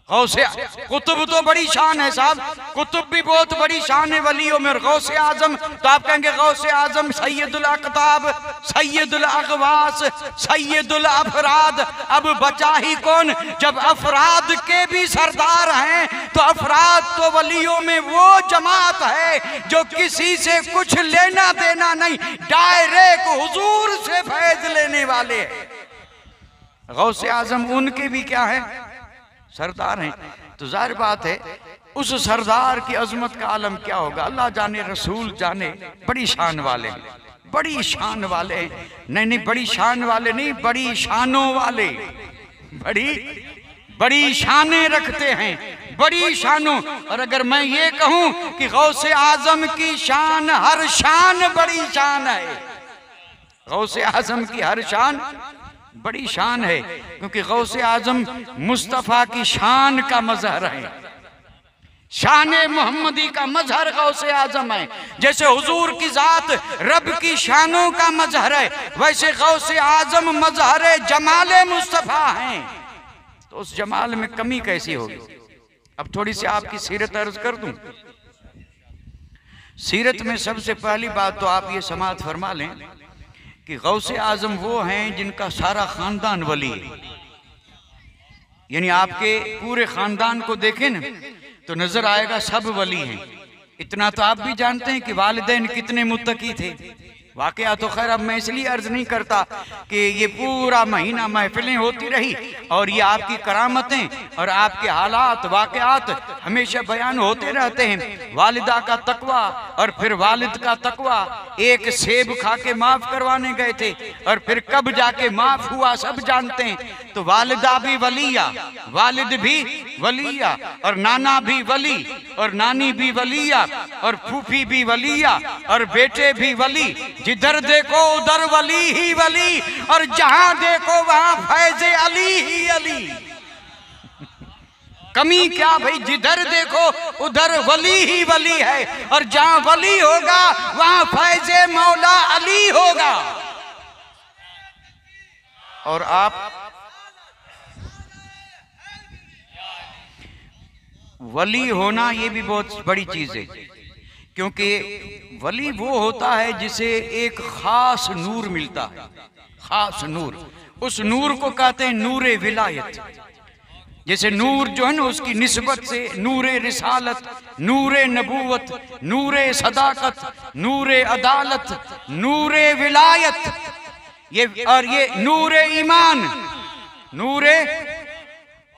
गौसे कुतुब तो बड़ी शान है साहब, कुतुब भी बहुत बड़ी शान है वलियों में। और गौसे आजम तो आप कहेंगे गौसे आजम सैयदुल अक़ताब, सैयदुल अग़वास, सैयदुल अफराद। अब बचा ही कौन जब अफराद के भी सरदार हैं। तो अफराद तो वलियों में वो जमात है जो किसी से कुछ लेना देना नहीं, डायरेक्ट हुजूर से फैज लेने वाले हैं। गौसे आजम उनके भी क्या है, सरदार हैं। तो जाहिर बात है उस सरदार की अजमत का आलम क्या होगा, अल्लाह जाने, रसूल जाने। बड़ी शान वाले, बड़ी शान वाले, नहीं बड़ी शान वाले नहीं, बड़ी शानों वाले, बड़ी शानें रखते हैं, बड़ी शानों। और अगर मैं ये कहूं कि गौसे आजम की शान, हर शान बड़ी शान है। गौसे आजम की हर शान बड़ी शान है, क्योंकि गौसे आजम मुस्तफ़ा की शान का मजहर है, शान मोहम्मदी का मजहर गौसे आजम है। जैसे हुजूर की जात रब की शानों का मजहर है, वैसे गौसे आजम मजहर जमाल मुस्तफ़ा हैं। तो उस जमाल में कमी कैसी होगी। अब थोड़ी सी आपकी सीरत अर्ज कर दूं। सीरत में सबसे पहली बात तो आप ये समाअत फरमा लें कि गौसे आजम वो हैं जिनका सारा खानदान वली है। यानी आपके पूरे खानदान को देखें ना तो नजर आएगा सब वली हैं। इतना तो आप भी जानते हैं कि वालिदैन कितने मुत्तकी थे। वाकया तो खैर अब मैं इसलिए अर्ज नहीं करता कि ये पूरा महीना महफिलें होती रही और ये आपकी करामतें और आपके हालात वाकयात हमेशा बयान होते रहते हैं। वालिदा का तकवा और फिर वालिद का तकवा। एक सेब खा के माफ करवाने गए थे और फिर कब जाके माफ हुआ सब जानते हैं। तो वालिदा भी वलिया, वालिद भी वलिया, और नाना भी वली और नानी भी वलिया और फूफी भी वलिया और बेटे भी वली। जिधर देखो उधर वली ही वली और जहां देखो वहां फैज़े अली ही अली। कमी क्या भाई, जिधर देखो उधर वली ही वली है और जहां वली होगा वहां फैज़े मौला अली होगा। और आप वली होना ये भी बहुत बड़ी चीज है, क्योंकि वली वो होता है जिसे एक खास नूर मिलता है, खास नूर। उस नूर को कहते हैं नूरे विलायत। जैसे नूर जो है ना उसकी निस्बत से नूरे रिसालत, नूरे नबूवत, नूरे सदाकत, नूरे अदालत, नूरे विलायत, ये और ये नूरे ईमान, नूरे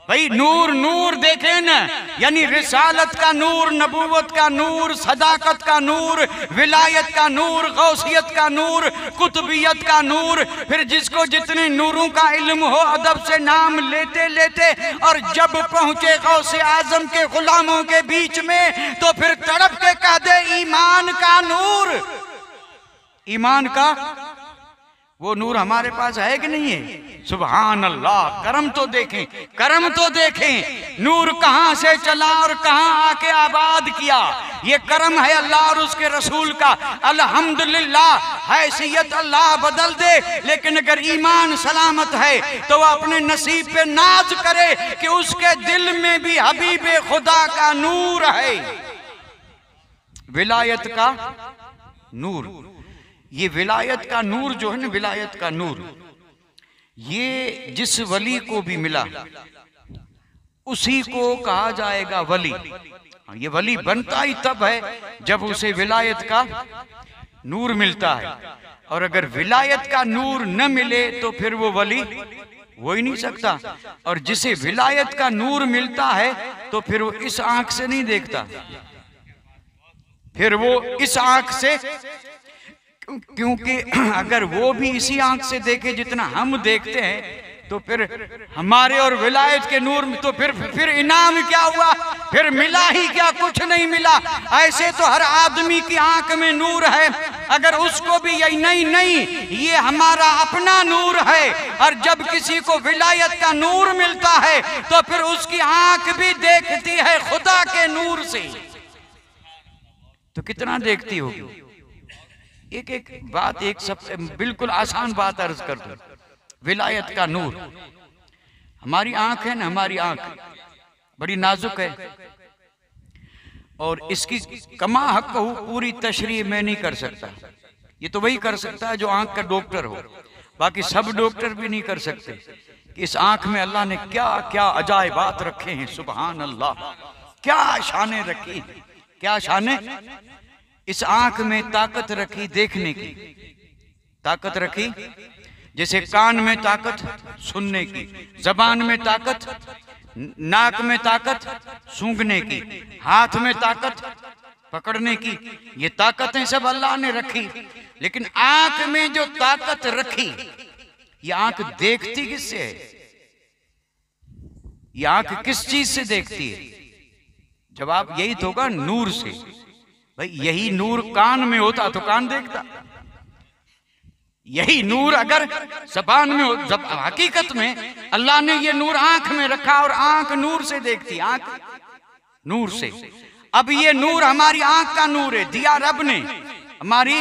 भाई नूर नूर देखें ना, यानी रिसालत का नूर, नबूवत का नूर, सदाकत का नूर, विलायत का नूर, गौसियत का नूर, कुतुबियत का नूर। फिर जिसको जितने नूरों का इल्म हो अदब से नाम लेते लेते और जब पहुंचे गौसे आजम के गुलामों के बीच में तो फिर तड़प के कह दे ईमान का नूर। ईमान का वो नूर हमारे पास है कि नहीं है? सुभान अल्लाह। करम तो देखें, करम तो देखें, नूर कहां से चला और कहां आके आबाद किया। ये करम है अल्लाह और उसके रसूल का। अल्हम्दुलिल्लाह, हैसियत अल्लाह बदल दे, लेकिन अगर ईमान सलामत है तो वह अपने नसीब पे नाज करे कि उसके दिल में भी हबीबे खुदा का नूर है, विलायत का नूर। ये विलायत का नूर जो है ना, विलायत का नूर, ये जिस वली को भी मिला उसी को कहा जाएगा वली। ये वली बनता ही तब है जब उसे विलायत का नूर मिलता है, और अगर विलायत का नूर न मिले तो फिर वो वली हो ही नहीं सकता। और जिसे विलायत का नूर मिलता है तो फिर वो इस आंख से नहीं देखता, फिर वो इस आंख से, क्योंकि अगर वो भी इसी आंख से देखे जितना हम देखते हैं तो फिर हमारे और विलायत के नूर में तो फिर इनाम क्या हुआ, फिर मिला ही क्या, कुछ नहीं मिला। ऐसे तो हर आदमी की आंख में नूर है, अगर उसको भी यही नहीं ये हमारा अपना नूर है। और जब किसी को विलायत का नूर मिलता है तो फिर उसकी आंख भी देखती है खुदा के नूर से। तो कितना देखती होगी। एक एक बात, एक सब बिल्कुल आसान बात अर्ज कर दूं। विलायत का नूर, हमारी आंख है ना, हमारी आंख, बड़ी नाजुक है, और इसकी कमा हक पूरी तशरीह मैं नहीं कर सकता। ये तो वही कर सकता है जो आंख का डॉक्टर हो, बाकी सब डॉक्टर भी नहीं कर सकते कि इस आंख में अल्लाह ने क्या क्या अजायबात रखे हैं। सुभान अल्लाह, क्या शाने रखी, क्या शाने। इस आंख में ताकत रखी देखने की, ताकत रखी, जैसे कान में ताकत सुनने की, जबान में ताकत, नाक में ताकत सूंघने की, हाथ में ताकत पकड़ने की। ये ताकतें सब अल्लाह ने रखी, लेकिन आंख में जो ताकत रखी, ये आंख देखती किससे है? ये आंख किस चीज से देखती है? जवाब यही तो होगा, नूर से। भाई यही नूर कान में होता तो कान देखता, यही नूर अगर ज़बान में हो। जब हकीकत में अल्लाह ने ये नूर आंख में रखा, और आंख नूर से देखती, आंख नूर से। अब ये नूर हमारी आंख का नूर है, दिया रब ने हमारी।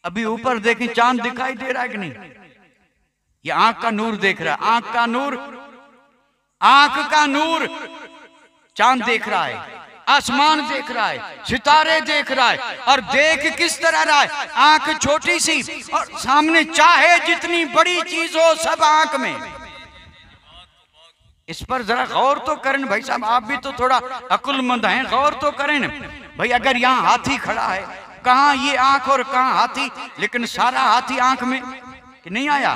अभी ऊपर देखें, चांद दिखाई दे रहा है कि नहीं? ये आंख का नूर देख रहा है, आंख का नूर, आंख का नूर चांद देख रहा है, आसमान देख रहा है, सितारे देख रहा है, और देख किस तरह रहा है? आंख छोटी सी, और सामने चाहे जितनी बड़ी चीज हो सब आंख में। इस पर जरा गौर तो करें भाई साहब, आप भी तो थोड़ा अक्लमंद हैं, गौर तो करें भाई। अगर यहाँ हाथी खड़ा है, कहाँ ये आंख और कहाँ हाथी, लेकिन सारा हाथी आंख में कि नहीं आया।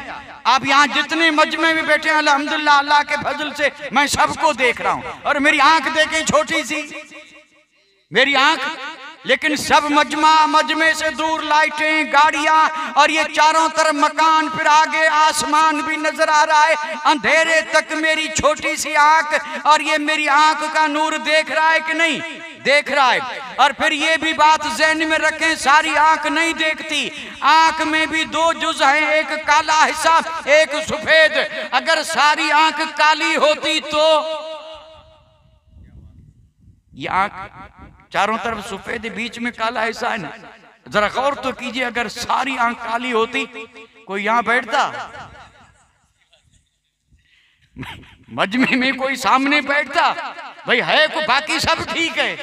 आप यहाँ जितने मजमे में बैठे हैं, अल्हम्दुलिल्लाह अल्लाह के फजल से मैं सबको देख रहा हूँ, और मेरी आंख देखें छोटी सी, मेरी आंख, लेकिन सब मजमे से दूर लाइटें, गाड़ियां, और ये चारों तरफ मकान, फिर आगे आसमान भी नजर आ रहा है, अंधेरे तक मेरी छोटी सी आंख, और ये मेरी आंख का नूर देख रहा है कि नहीं? देख रहा है। और फिर ये भी बात ज़हन में रखें, सारी आंख नहीं देखती, आंख में भी दो जुज हैं, एक काला हिस्सा, एक सफेद। अगर सारी आंख काली होती तो ये आंख चारों तरफ सफेद, बीच में काला हिस्सा है ना। जरा गौर तो कीजिए, अगर सारी आंख काली होती कोई यहां बैठता? मजमे में कोई सामने बैठता? भाई है को, बाकी सब ठीक है,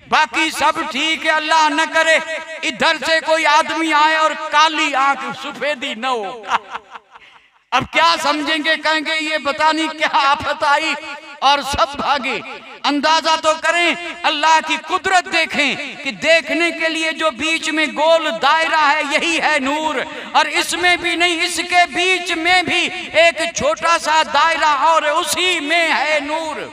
बाकी सब ठीक है। अल्लाह न करे इधर से कोई आदमी आए और काली आंख सफेदी न हो, अब क्या समझेंगे? कहेंगे ये पता नहीं क्या आफत आई, और सब भागे। अंदाजा तो करें, अल्लाह की कुदरत देखें कि देखने के लिए जो बीच में गोल दायरा है यही है नूर, और इसमें भी नहीं, इसके बीच में भी एक छोटा सा दायरा, और उसी में है नूर।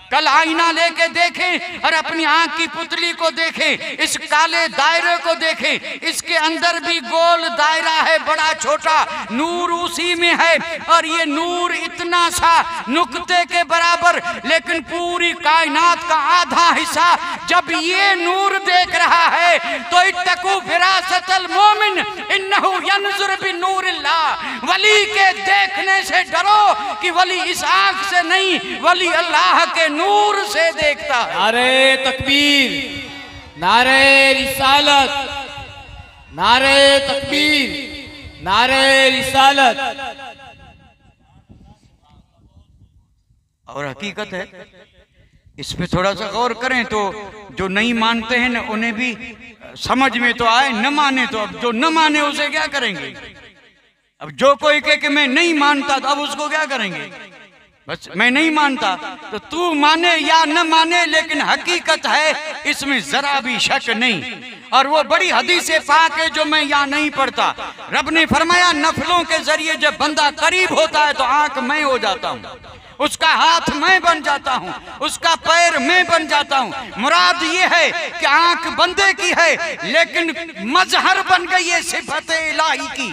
कल आईना लेके देखें और अपनी आंख की पुतली को देखें, इस काले दायरे को देखें, इसके अंदर भी गोल दायरा है, बड़ा छोटा, नूर उसी में है। और ये नूर इतना सा नुक्ते के बराबर, लेकिन पूरी कायनात का आधा हिस्सा जब ये नूर देख रहा है तो इत्तकू फिरासतल मोमिन इन्नहु यनजुर बिनूरिल्लाह, वली के देखने से डरो कि वली इस आंख से नहीं, वली अल्लाह के नूर से देखता है। नारे तकबीर, नारे रिसालत, नारे तकबीर, नारे रिसालत। और हकीकत है, इस पे थोड़ा सा गौर करें तो जो नहीं मानते हैं ना उन्हें भी समझ में तो आए, न माने तो अब जो न माने उसे क्या करेंगे? अब जो कोई कहे कि मैं नहीं मानता तो अब उसको क्या करेंगे? बस मैं नहीं मानता तो तू माने या न माने, लेकिन हकीकत है इसमें जरा भी शक नहीं। और वो बड़ी हदीस पाक है जो मैं यहाँ नहीं पढ़ता। रब ने फरमाया नफलों के जरिए जब बंदा करीब होता है तो आंख मैं हो जाता हूँ, उसका हाथ मैं बन जाता हूँ, उसका पैर मैं बन जाता हूँ। मुराद ये है कि आंख बंदे की है लेकिन मजहर बन गई है सिफत इलाही की।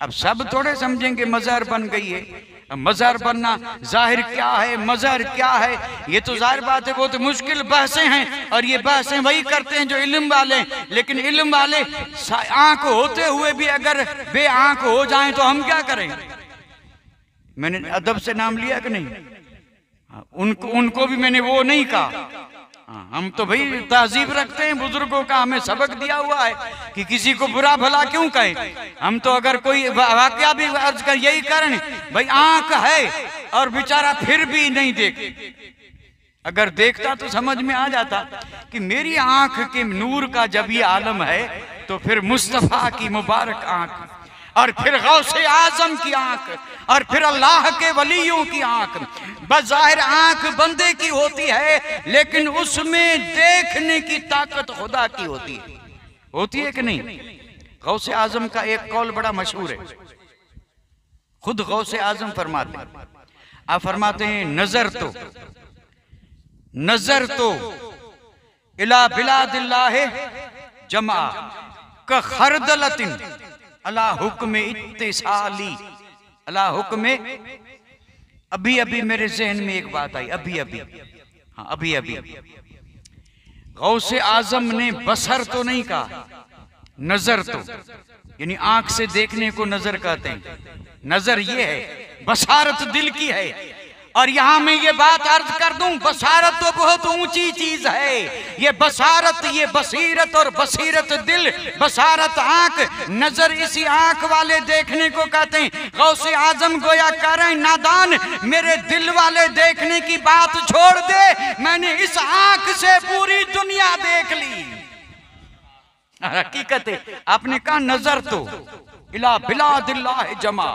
अब सब थोड़े समझेंगे मजहर बन गई है। मजहर बनना जाहिर क्या है, मजहर क्या है, ये तो जाहिर बात है, बहुत मुश्किल बहसें हैं, और ये बहसें वही करते हैं जो इल्म वाले। लेकिन इल्म वाले आंख होते हुए भी अगर बे आंख हो जाएं तो हम क्या करें? मैंने अदब से नाम लिया कि नहीं? उनको भी मैंने वो नहीं कहा। हम तो भाई तहजीब रखते हैं, बुजुर्गों का हमें सबक दिया हुआ है कि किसी को बुरा भला क्यों कहें। हम तो अगर कोई वाकया भी अर्ज कर यही कारण भाई आंख है और बेचारा फिर भी नहीं देख, अगर देखता तो समझ में आ जाता कि मेरी आंख के नूर का जब ये आलम है तो फिर मुस्तफा की मुबारक आंख, और फिर गौसे आजम की आंख, और फिर अल्लाह के वलियों की आंख। बज़ाहिर आंख बंदे की होती है, लेकिन उसमें देखने की ताकत खुदा की होती है कि नहीं? गौसे आजम का एक कौल बड़ा मशहूर है, खुद गौसे आजम फरमाते हैं, आप फरमाते हैं नजर तो इला बिलादिल्लाह जमा का खरदलतिन अला हुक्म इत्तिसाली, अला हुक्म। अभी मेरे जहन में एक बात आई, अभी गौसे आजम ने बसर तो नहीं कहा, नजर तो, यानी आंख से देखने को नजर कहते हैं। नजर ये है, बसारत दिल की है। और यहां मैं ये बात अर्ज कर दूं, बसारत तो बहुत ऊंची चीज है। ये बसारत, ये बसीरत, और बसीरत दिल, बसारत आंख, नजर इसी आंख वाले देखने को कहते हैं। गौसे आजम गोया कह रहे हैं, नादान मेरे दिल वाले देखने की बात छोड़ दे, मैंने इस आंख से पूरी दुनिया देख ली। हकीकत है, आपने कहा नजर तो इला बिलादिल्लाह जमा,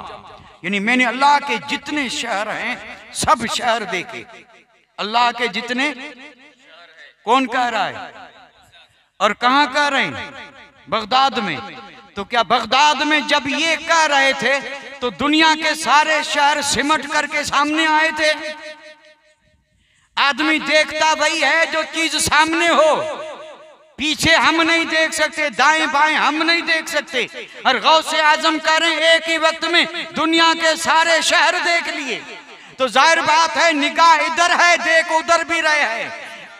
यानी मैंने अल्लाह के जितने शहर हैं सब शहर देखे। अल्लाह के जितने, कौन कह रहा है और कहां कह रहे हैं? बगदाद में। तो क्या बगदाद में जब ये कह रहे थे तो दुनिया के सारे शहर सिमट करके सामने आए थे? आदमी देखता वही है जो चीज सामने हो, पीछे हम नहीं देख सकते, दाएं बाएं हम नहीं देख सकते। और गौसे आजम कह रहे हैं एक ही वक्त में दुनिया के सारे शहर देख लिए। तो जाहिर बात है, निगाह इधर है, देख उधर भी रहे हैं।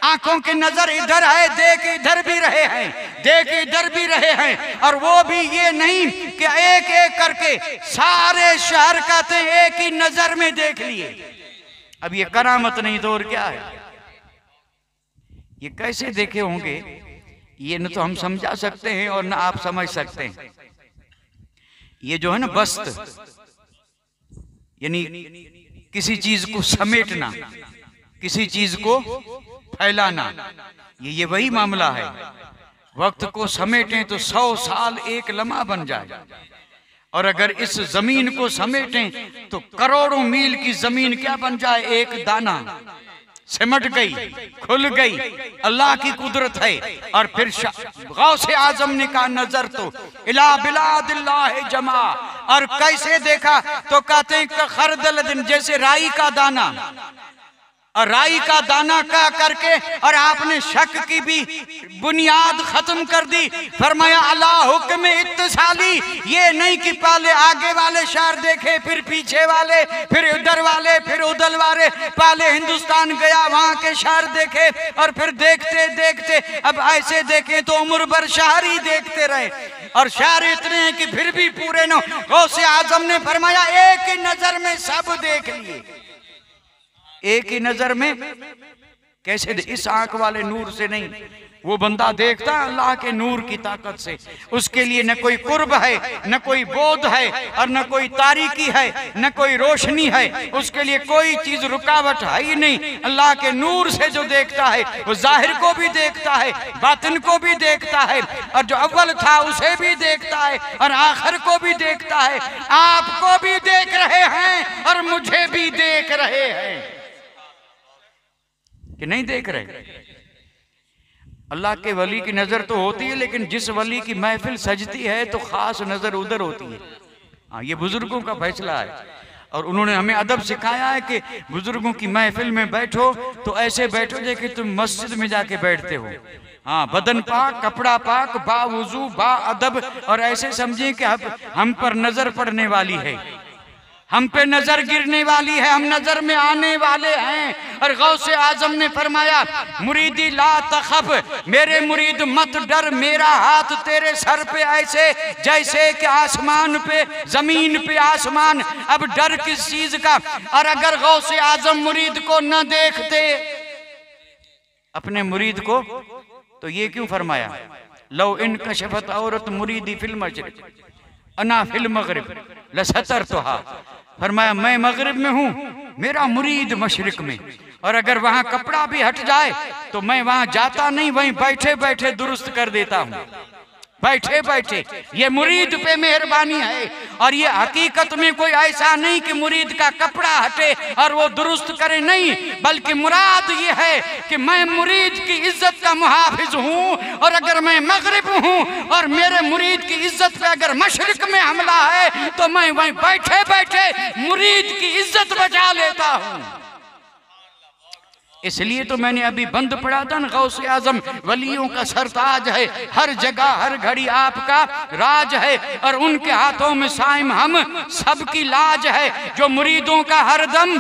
आंखों की नजर इधर है, देख इधर भी रहे हैं, देख इधर भी रहे हैं। और वो भी ये नहीं कि एक एक करके सारे शहर कहते हैं एक ही नजर में देख लिए। अब ये करामत नहीं तो और क्या है? ये कैसे देखे होंगे, ये न तो हम समझा सकते हैं और न आप समझ सकते हैं। ये जो है ना बस्त, यानी किसी चीज को समेटना, किसी चीज को फैलाना, ये वही मामला है। वक्त को समेटें तो 100 साल एक लम्हा बन जाए, और अगर इस जमीन को समेटें तो करोड़ों मील की जमीन क्या बन जाए? एक दाना। सिमट गई, खुल गई, अल्लाह की कुदरत है। और फिर गौसे आजम ने कहा नजर तो इला बिलादिल्लाह जमा, और कैसे देखा? तो कहते हैं खरदल दिन, जैसे राई का दाना, और राई का दाना कह करके और आपने शक की भी बुनियाद खत्म कर दी। फरमाया अल्लाह हुक्म इत्तिसाली, ये नहीं कि पहले आगे वाले शहर देखे, फिर पीछे वाले, फिर उधर वाले, फिर उधर वाले। पहले हिंदुस्तान गया, वहां के शहर देखे, और फिर देखते देखते अब ऐसे देखे तो उम्र भर शहर ही देखते रहे, और शहर इतने हैं कि फिर भी पूरे न। गौसे आजम ने फरमाया एक ही नजर में सब देख लिए, एक ही नजर में। कैसे? इस आंख वाले नूर से नहीं, वो बंदा देखता अल्लाह के नूर की ताकत से। उसके लिए न कोई कुर्ब है, न कोई बोध है, और न कोई तारीकी है, न कोई रोशनी है। उसके लिए कोई चीज रुकावट है ही नहीं। अल्लाह के नूर से जो देखता है वो जाहिर को भी देखता है, बातिन को भी देखता है, और जो अव्वल था उसे भी देखता है, और आखिर को भी देखता है। आपको भी देख रहे हैं और मुझे भी देख रहे हैं कि नहीं देख रहे? अल्लाह के वली की नजर तो होती है, लेकिन जिस वली की महफिल सजती है तो खास नजर उधर होती है। हाँ, ये बुजुर्गों का फैसला है, और उन्होंने हमें अदब सिखाया है कि बुजुर्गों की महफिल में बैठो तो ऐसे बैठो जैसे तुम मस्जिद में जाके बैठते हो। हाँ, बदन पाक, कपड़ा पाक, बावुजू, बा अदब, और ऐसे समझिए कि हम पर नजर पड़ने वाली है, हम पे नजर गिरने वाली है, हम नजर में आने वाले हैं। और गौसे आजम ने फरमाया मुरीदी ला तखफ, मेरे मुरीद मत डर, मेरा हाथ तेरे सर पे ऐसे जैसे कि आसमान पे जमीन पे आसमान। अब डर किस चीज का? और अगर गौसे आजम मुरीद को न देखते, अपने मुरीद को, तो ये क्यों फरमाया लो इन कशफत औरत मुरीदी फिल मशरिक अना फिल मगरिब लसतर तो हा। फरमाया मैं मगरिब में हूँ मेरा मुरीद मशरिक में, और अगर वहां कपड़ा भी हट जाए तो मैं वहां जाता नहीं, वहीं बैठे बैठे दुरुस्त कर देता हूं, बैठे बैठे। ये मुरीद पे मेहरबानी है। और ये हकीकत में कोई ऐसा नहीं कि मुरीद का कपड़ा हटे और वो दुरुस्त करे, नहीं, बल्कि मुराद ये है कि मैं मुरीद की इज्जत का मुहाफिज हूँ, और अगर मैं मगरिब हूँ और मेरे मुरीद की इज्जत पे अगर मशरिक में हमला है तो मैं वहीं बैठे बैठे मुरीद की इज्जत बचा लेता हूँ। इसलिए तो मैंने अभी बंद पढ़ा था ना, गौसे आजम वलियों का सरताज है, हर जगह हर घड़ी आपका राज है, और उनके हाथों में साइम हम सबकी लाज है, जो मुरीदों का हरदम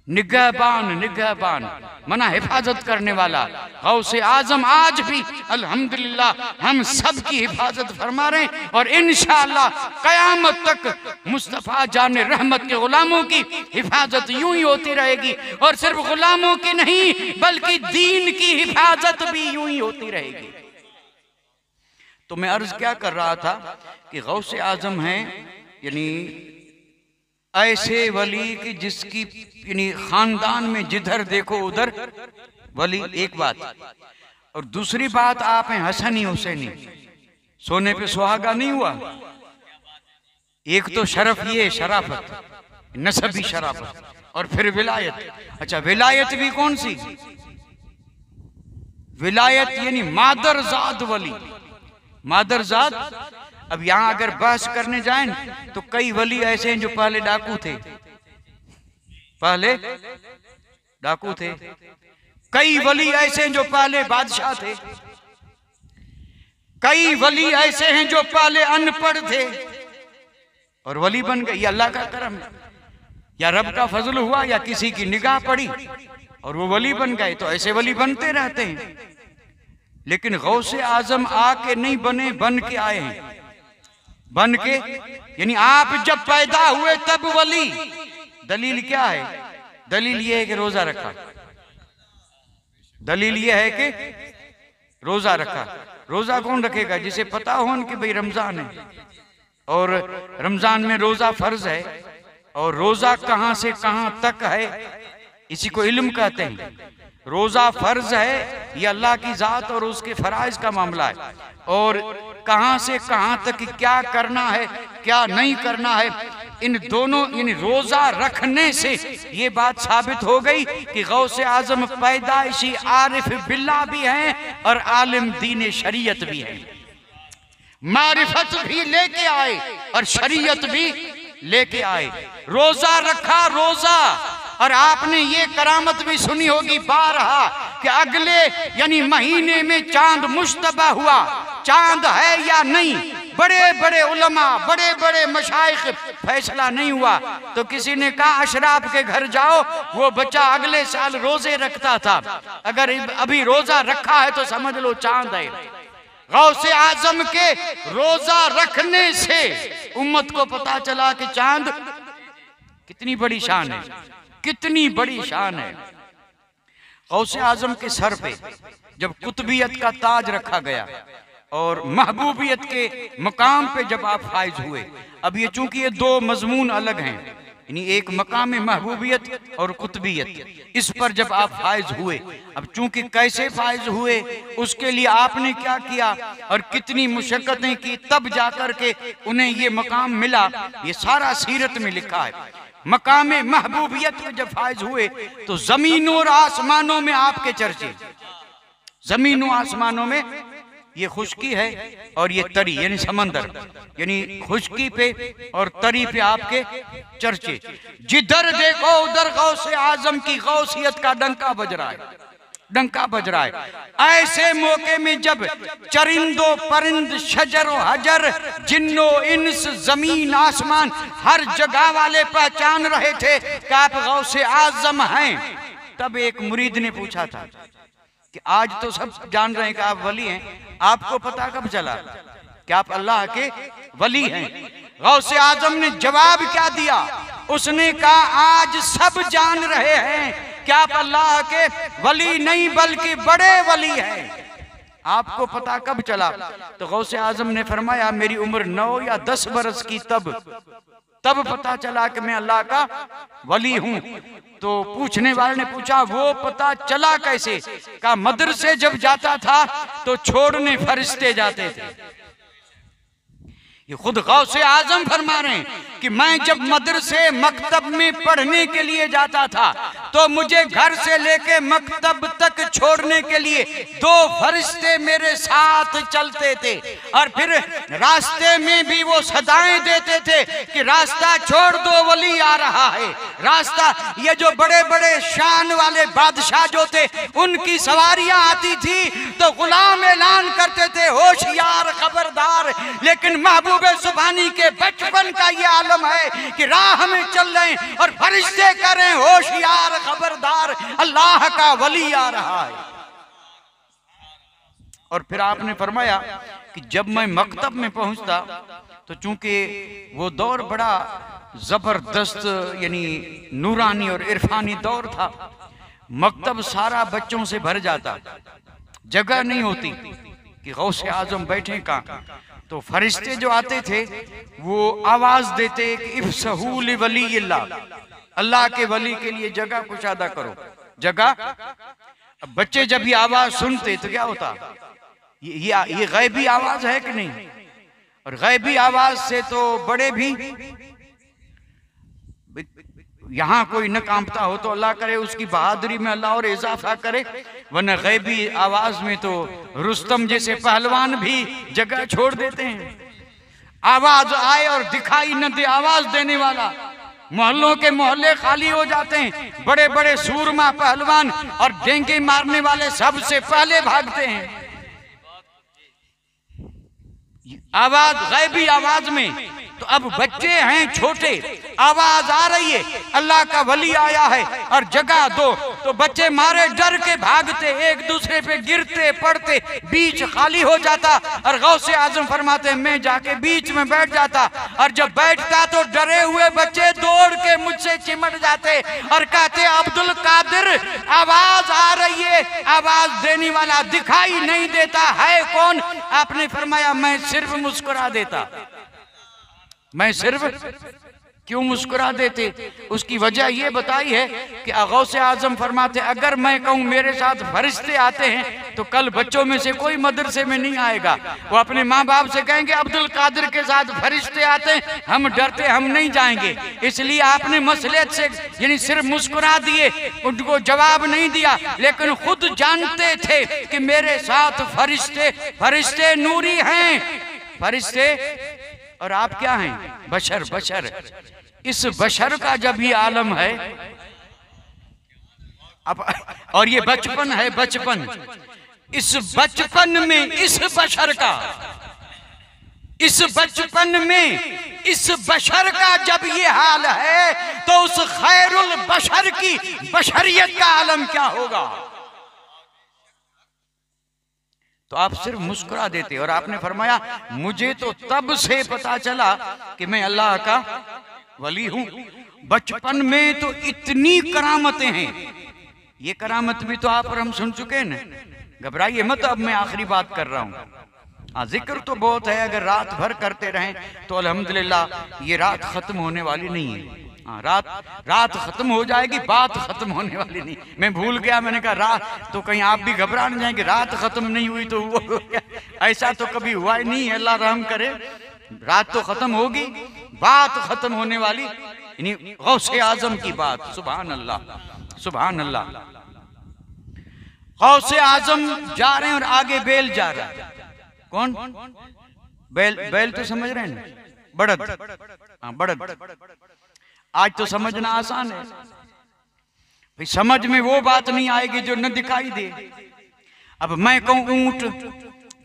निगहबान मना हिफाजत करने वाला गौसे आजम आज भी अल्हम्दुलिल्लाह हम सब की हिफाजत फरमा रहे हैं। और इंशाअल्लाह कयामत तक मुस्तफ़ा जाने रहमत के गुलामों की हिफाजत यूं ही होती रहेगी, और सिर्फ गुलामों की नहीं बल्कि दीन की हिफाजत भी यूं ही होती रहेगी। तो मैं अर्ज क्या कर रहा था कि गौसे आजम हैं यानी ऐसे वली की जिसकी यानी खानदान में जिधर देखो उधर वली, एक बात। और दूसरी बात, आप हैं हसनी हुसैनी, सोने पे सुहागा नहीं हुआ। एक तो शरफ ये शराफत, नसबी शराफत, और फिर विलायत। अच्छा, विलायत भी कौन सी? विलायत यानी मादरजाद वली, मादरजाद। अब यहां अगर बहस करने जाएं तो कई वली ऐसे हैं जो पहले डाकू थे, पहले डाकू थे। कई वली ऐसे हैं जो पहले बादशाह थे। कई वली ऐसे हैं जो पहले अनपढ़ थे और वली बन गए। ये अल्लाह का करम है, या रब का फजल हुआ, या किसी की निगाह पड़ी और वो वली बन गए। तो ऐसे वली बनते रहते हैं। लेकिन गौसे आजम आके नहीं बने, बन के आए हैं। बन के यानी आप जब पैदा हुए तब वली। दलील क्या है? दलील ये है कि रोजा रखा। दलील ये है कि रोजा रखा। रोजा कौन रखेगा? जिसे पता हो कि भाई रमजान है, और रमजान में रोजा फर्ज है, और रोजा कहां से कहां तक है इसी को इल्म कहते हैं। रोजा फर्ज है, ये अल्लाह की जात और उसके फराइज का मामला है, और कहां से कहां तक क्या करना है क्या नहीं करना है, इन दोनों यानी रोजा रखने से ये बात साबित हो गई कि गौसे आजम पैदाइशी आरिफ बिल्ला भी हैं और आलिम दीन शरीयत भी हैं। मारिफत भी लेके आए और शरीयत भी लेके आए। रोजा रखा, रोजा। और आपने ये करामत भी सुनी होगी बारहा कि अगले यानी महीने में चांद मुश्तबा हुआ, चांद है या नहीं। बड़े बड़े उलमा, बड़े बड़े मशाइख, फैसला नहीं हुआ तो किसी ने कहा अशराफ के घर जाओ, वो बच्चा अगले साल रोजे रखता था, अगर अभी रोजा रखा है तो समझ लो चांद है। गौसे आजम के रोजा रखने से उम्मत को पता चला कि चांद कितनी बड़ी शान है, कितनी बड़ी शान है। गौसे आजम के सर पे जब कुतुबियत का ताज रखा गया और महबूबियत के मकाम पे जब आप फाइज हुए, अब ये चूंकि ये दो मजमून अलग हैं, यानी एक मकाम महबूबियत और कुतुबियत, इस पर जब आप फाइज हुए, अब चूंकि कैसे फाइज हुए, उसके लिए आपने क्या किया और कितनी मुशक्कतें की, तब जाकर के उन्हें ये मकाम मिला, ये सारा सीरत में लिखा है। मकाम महबूबियत में जब फाइज हुए तो जमीनों और आसमानों में आपके चर्चे, जमीनों आसमानों में ये खुशकी है और ये तरी यानी समंदर, यानी खुशकी पे और तरी पे आपके चर्चे। जिधर देखो उधर गौसे आजम की गौसियत का डंका बज रहा है, डंका बज रहा है। ऐसे मौके में जब चरिंदो परिंद शजरो हजर जिन्नो इंस जमीन आसमान हर जगह वाले पहचान रहे थे कि आप गौसे आजम हैं, तब एक मुरीद ने पूछा था कि आज तो सब जान रहे हैं कि आप वली हैं, आपको पता कब चला कि आप अल्लाह के वली हैं? गौसे आजम ने जवाब क्या दिया? उसने कहा आज सब जान रहे हैं कि आप अल्लाह के वली नहीं बल्कि बड़े वली हैं। आपको पता कब चला? तो गौसे आजम ने फरमाया मेरी उम्र 9 या 10 बरस की तब पता चला कि मैं अल्लाह का वली हूं। तो पूछने वाले ने पूछा वो पता चला कैसे? कहा मदरसे जब जाता था तो छोड़ने फरिश्ते जाते थे। ये खुद गौसे आजम फरमा रहे हैं कि मैं जब मदरसे मकतब में पढ़ने के लिए जाता था तो मुझे घर से लेके मकतब तक छोड़ने के लिए 2 फरिश्ते मेरे साथ चलते थे, और फिर रास्ते में भी वो सदाएं देते थे कि रास्ता छोड़ दो, वली आ रहा है। रास्ता, ये जो बड़े बड़े शान वाले बादशाह जो थे उनकी सवारियां आती थी तो गुलाम ऐलान करते थे होशियार खबरदार, लेकिन महबूब सुभानी के बचपन का ये आलम है कि राह में चल रहे हैं और फरिश्ते कर रहे हैं होशियार खबरदार, अल्लाह का वली आ रहा है। और फिर आपने फरमाया कि जब मैं मकतब में पहुंचता तो चूंकि वो दौर बड़ा जबरदस्त यानी नूरानी और इरफानी दौर था, मकतब सारा बच्चों से भर जाता, जगह नहीं होती कि गौसे आजम बैठे कहाँ। तो फरिश्ते जो आते थे वो आवाज देते कि इफ्सहू लिवलील्लाह, अल्लाह के वली के लिए जगह कुशादा करो, जगह। अब बच्चे जब ये आवाज सुनते तो क्या होता? ये गैबी आवाज है कि नहीं? और गैबी आवाज से तो बड़े भी, यहाँ कोई न कांपता हो तो अल्लाह करे उसकी बहादुरी में अल्लाह और इजाफा करे, वरना गैबी आवाज में तो रुस्तम जैसे पहलवान भी जगह छोड़ देते हैं। आवाज आए और दिखाई न दे आवाज देने वाला, मोहल्लों के मोहल्ले खाली हो जाते हैं। बड़े बड़े सूरमा पहलवान और डेंगे मारने वाले सबसे पहले भागते हैं। आवाज, गैबी आवाज में। तो अब बच्चे हैं छोटे, आवाज आ रही है अल्लाह का वली आया है और जगह दो, तो बच्चे मारे डर के भागते, एक दूसरे पे गिरते पड़ते, बीच खाली हो जाता। और गौसे आजम फरमाते मैं जाके बीच में बैठ जाता, और जब बैठता तो डरे हुए बच्चे दौड़ के मुझसे चिमट जाते और कहते अब्दुल कादिर आवाज आ रही है, आवाज देने वाला दिखाई नहीं देता है कौन? आपने फरमाया मैं सिर्फ मुस्कुरा देता। मैं सिर्फ क्यों मुस्कुरा देते? उसकी वजह ये बताई है कि गौसे आजम फरमाते अगर मैं कहूँ मेरे साथ फरिश्ते आते हैं तो कल बच्चों में से कोई मदरसे में नहीं आएगा। वो अपने माँ बाप से कहेंगे अब्दुल कादिर के साथ फरिश्ते आते हैं, हम डरते, हम नहीं जाएंगे। इसलिए आपने मसलियत से यानी सिर्फ मुस्कुरा दिए, उनको जवाब नहीं दिया, लेकिन खुद जानते थे कि मेरे साथ फरिश्ते नूरी हैं, फरिश्ते, और आप क्या हैं? बशर। इस बशर का जब ये आलम है अब, और ये बचपन है, बचपन, इस बचपन में इस बशर का, इस बचपन में इस बशर का जब ये हाल है तो उस खैरुल बशर की बशरियत का आलम क्या होगा? तो आप सिर्फ मुस्कुरा देते। और आपने फरमाया मुझे तो तब से पता चला कि मैं अल्लाह का वली हूं। बचपन में तो इतनी करामतें हैं, ये करामत भी तो आप और हम सुन चुके हैं ना, घबराइए मत, अब मैं आखिरी बात कर रहा हूं। हाँ, जिक्र तो बहुत है, अगर रात भर करते रहें तो अल्हम्दुलिल्लाह ये रात खत्म होने वाली नहीं है। हाँ, रात खत्म हो जाएगी, बात खत्म होने वाली नहीं। मैं भूल गया, मैंने कहा रात, तो कहीं आप भी घबरा न जाएंगे रात खत्म नहीं हुई तो हुआ क्या? ऐसा तो कभी हुआ ही नहीं है, अल्लाह रहम करे। रात तो खत्म होगी, बात खत्म होने वाली, यानी गौसे आजम की बात। सुभान अल्लाह, सुभान अल्लाह। गौसे आजम जा रहे हैं और आगे बैल जा रहा है। कौन? बैल तो समझ रहे हैं, बड़द। हाँ, बड़द। आज तो समझना आसान है भाई, समझ में वो बात नहीं आएगी जो न दिखाई दे। अब मैं कहूं ऊंट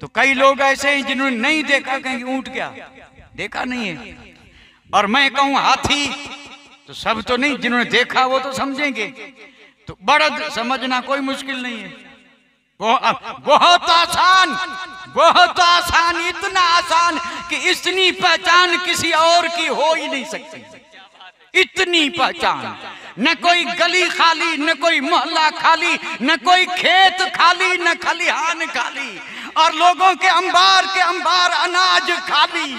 तो कई लोग ऐसे हैं जिन्होंने नहीं देखा, कहेंगे ऊंट क्या देखा नहीं है। और मैं कहूं हाथी तो सब तो नहीं, जिन्होंने देखा वो तो समझेंगे। तो बड़द समझना कोई मुश्किल नहीं है, बहुत आसान, बहुत आसान, इतना आसान कि इतनी पहचान किसी और की हो ही नहीं सकती। इतनी पहचान, न कोई गली खाली, न कोई मोहल्ला खाली, न कोई खेत खाली, न खलिहान खाली, और लोगों के अंबार अनाज खाली।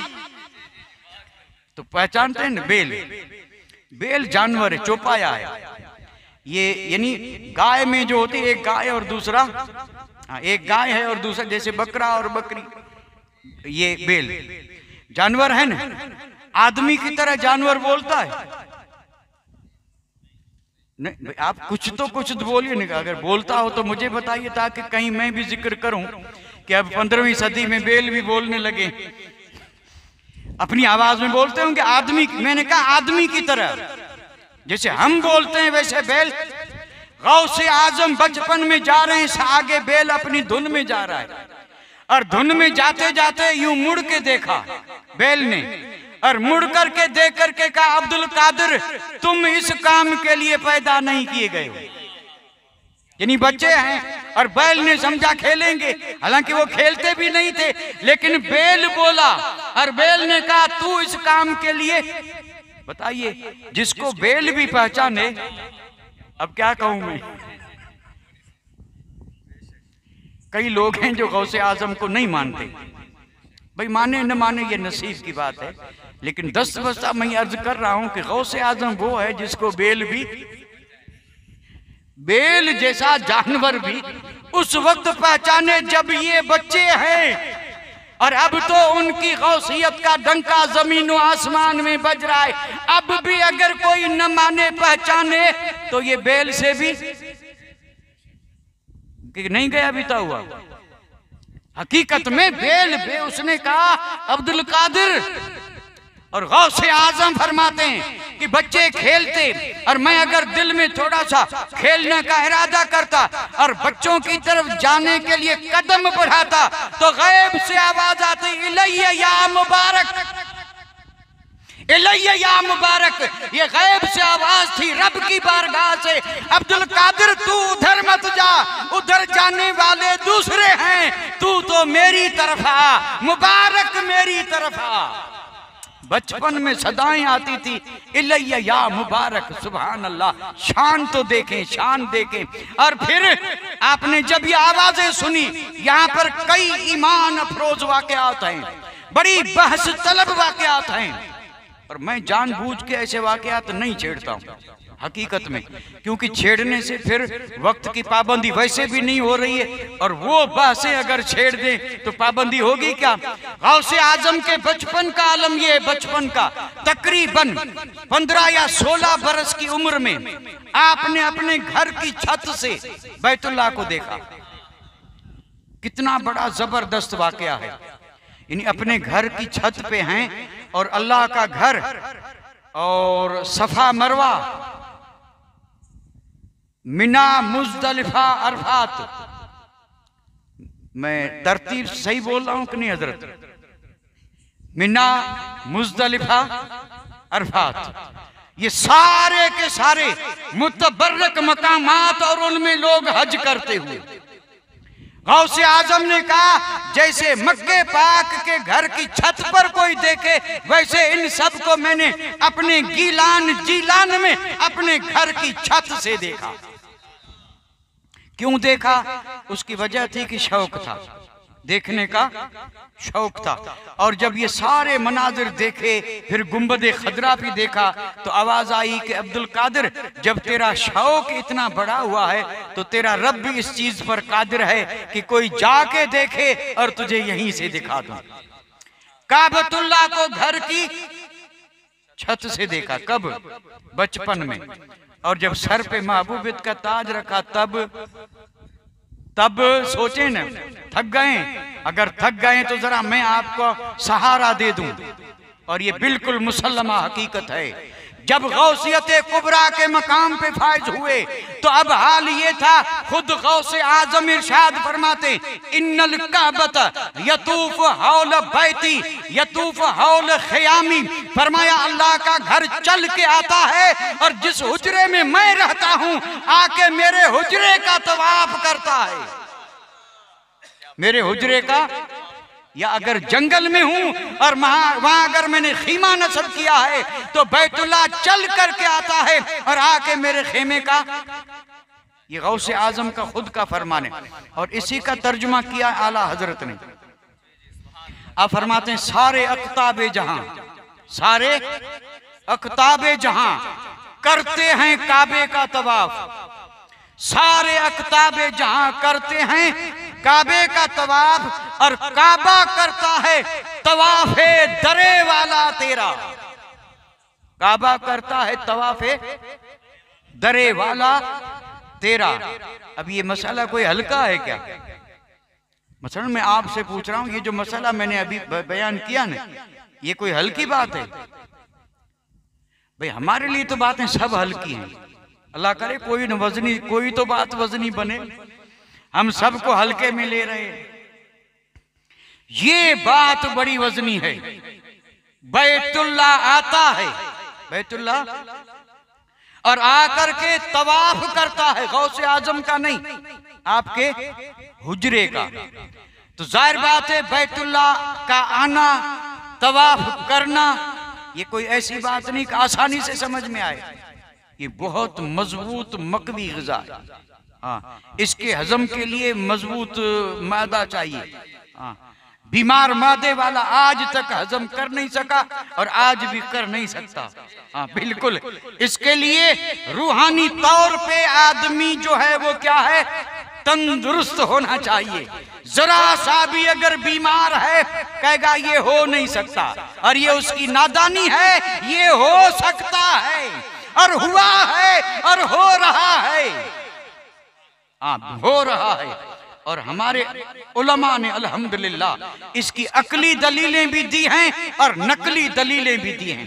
तो पहचानते हैं ना, बेल जानवर है, चौपाया है ये, यानी गाय में जो होती है, एक गाय और दूसरा, एक गाय है और दूसरा जैसे बकरा और बकरी, ये बेल जानवर है ना। आदमी की तरह जानवर बोलता है नहीं? आप कुछ तो बोलिए ना, अगर बोलता हो तो मुझे बताइए, ताकि कहीं मैं भी जिक्र करूं कि अब 15वीं सदी में बेल भी बोलने लगे, अपनी आवाज में बोलते होंगे आदमी। मैंने कहा आदमी की तरह, जैसे हम बोलते हैं वैसे बेल। गौसे आजम बचपन में जा रहे हैं, आगे बेल अपनी धुन में जा रहा है, और धुन में जाते जाते यूं मुड़ के देखा बेल ने, और मुड़ करके देख करके कहा अब्दुल कादिर तुम इस काम के लिए पैदा नहीं किए गए हो। यानी बच्चे हैं और बैल ने समझा खेलेंगे, हालांकि वो खेलते भी नहीं थे, लेकिन बेल बोला और बेल ने कहा तू इस काम के लिए। बताइए, जिसको बेल भी पहचाने, अब क्या कहूं मैं। कई लोग हैं जो गौसे आजम को नहीं मानते, भाई माने न माने ये नसीब की बात है, लेकिन 10 वर्ष मैं अर्ज कर रहा हूं कि गौसे आजम वो है जिसको बेल जैसा जानवर भी उस वक्त पहचाने जब ये बच्चे हैं, और अब तो उनकी गौसियत का डंका जमीन व आसमान में बज रहा है। अब भी अगर कोई न माने पहचाने तो ये बेल से भी कि नहीं गया बीता हुआ। हकीकत में बेल उसने कहा अब्दुल कादिर, और गौसे आजम फरमाते हैं कि बच्चे खेलते, और मैं अगर दिल में थोड़ा सा खेलने का इरादा करता और बच्चों की तरफ जाने के लिए कदम बढ़ाता तो गैब से आवाज आती इलैया या मुबारक, इलैया या मुबारक। ये गैब से आवाज थी रब की बारगाह से, अब्दुल कादिर तू उधर मत जा, उधर जाने वाले दूसरे हैं, तू तो मेरी तरफ आ, मुबारक मेरी तरफ आ। बचपन में सदाएं आती थी इलैया या मुबारक। सुभान अल्लाह, शान तो देखें, शान देखें। और फिर आपने जब ये आवाजें सुनी, यहाँ पर कई ईमान अफरोज वाकयात हैं, बड़ी बहस तलब वाकयात हैं, और मैं जानबूझ के ऐसे वाकयात नहीं छेड़ता हूँ हकीकत में, क्योंकि छेड़ने से फिर वक्त की पाबंदी वैसे भी नहीं हो रही है, और वो बातें अगर छेड़ दें तो पाबंदी होगी क्या। गौसे आजम के बचपन का आलम ये, बचपन का तकरीबन 15 या 16 बरस की उम्र में आपने अपने घर की छत से बैतुल्लाह को देखा। कितना बड़ा जबरदस्त वाकया है। यानी अपने घर की छत पे हैं और अल्लाह का घर और सफा मरवा, मिना, मुजदलिफा, अरफात। मैं तरतीब सही बोल रहा हूं कि नहीं हजरत? मिना, मुजदलिफा, अरफात, ये सारे के सारे मुतबर्रक मकामात, और उनमें लोग हज करते हुए। गौसे आजम ने कहा जैसे मक्के पाक के घर की छत पर कोई देखे, वैसे इन सब को मैंने अपने जीलान में अपने घर की छत से देखा। क्यों देखा? उसकी वजह थी कि शौक था, देखने का शौक था। और जब ये सारे मनाजिर देखे, फिर गुंबद खदरा भी देखा, तो आवाज आई कि अब्दुल कादिर, जब तेरा शौक इतना बड़ा हुआ है तो तेरा रब भी इस चीज पर कादिर है कि कोई जाके देखे और तुझे यहीं से दिखा दूं। काबतुल्लाह को घर की छत से देखा। कब? बचपन में। और जब सर पे महबूबियत का ताज रखा, तब सोचे न, थक गए। अगर थक गए तो जरा मैं आपको सहारा दे दूं, और ये बिल्कुल मुसल्लमा हकीकत है। जब गौसियत कुबरा के मकाम पे फायज हुए तो अब हाल ये था, खुद गौसे आजम इरशाद फरमाते इन्नल काबत यतूफ हौल बैती यतूफ हौल खयामी। फरमाया अल्लाह का घर चल के आता है, और जिस हुजरे में मैं रहता हूं आके मेरे हुजरे का तवाफ करता है, मेरे हुजरे का। या अगर जंगल में हूं और वहां अगर मैंने खीमा नस्ब किया है तो बैतुल्लाह चल करके आता है और आके मेरे खेमे का। ये गौसे आजम का खुद का फरमान है और इसी का तर्जुमा किया आला हजरत ने। आप फरमाते हैं सारे अख्ताबे जहां, सारे अख्ताबे जहां करते हैं काबे का तवाफ, सारे अख्ताबे जहां करते हैं काबे का तवाफ और काबा करता है तवाफे दरे वाला तेरा। काबा करता है तवाफे दरे वाला तेरा। अब ये मसला कोई हल्का है क्या? मसलन मैं आपसे पूछ रहा हूं, ये जो मसला मैंने अभी बयान किया ना, ये कोई हल्की बात है? भाई हमारे लिए तो बातें सब हल्की हैं। अल्लाह करे कोई न वजनी, कोई तो बात वजनी बने। हम सबको हल्के में ले रहे हैं। ये बात बड़ी वजनी है। बैतुल्ला आता है, बैतुल्ला और आकर के तवाफ करता है, गौसे आजम का नहीं, आपके हुजरे का। तो जाहिर बात है बैतुल्ला का आना, तवाफ करना, ये कोई ऐसी बात नहीं कि आसानी से समझ में आए। ये बहुत मजबूत मकवी ग़िज़ा है। हाँ, इसके हजम के लिए मजबूत मादा चाहिए। हाँ, बीमार मादे वाला आज तक हजम कर नहीं सका और आज भी कर नहीं सकता। हाँ बिल्कुल, इसके लिए रूहानी तौर पे आदमी जो है वो क्या है, तंदुरुस्त होना चाहिए। जरा सा भी अगर बीमार है कहेगा ये हो नहीं सकता, और ये उसकी नादानी है। ये हो सकता है और हुआ है और हो रहा है। हाँ हो रहा है। और हमारे उलमा ने अल्हम्दुलिल्लाह इसकी अकली दलीलें भी दी हैं और नकली दलीलें भी दी हैं।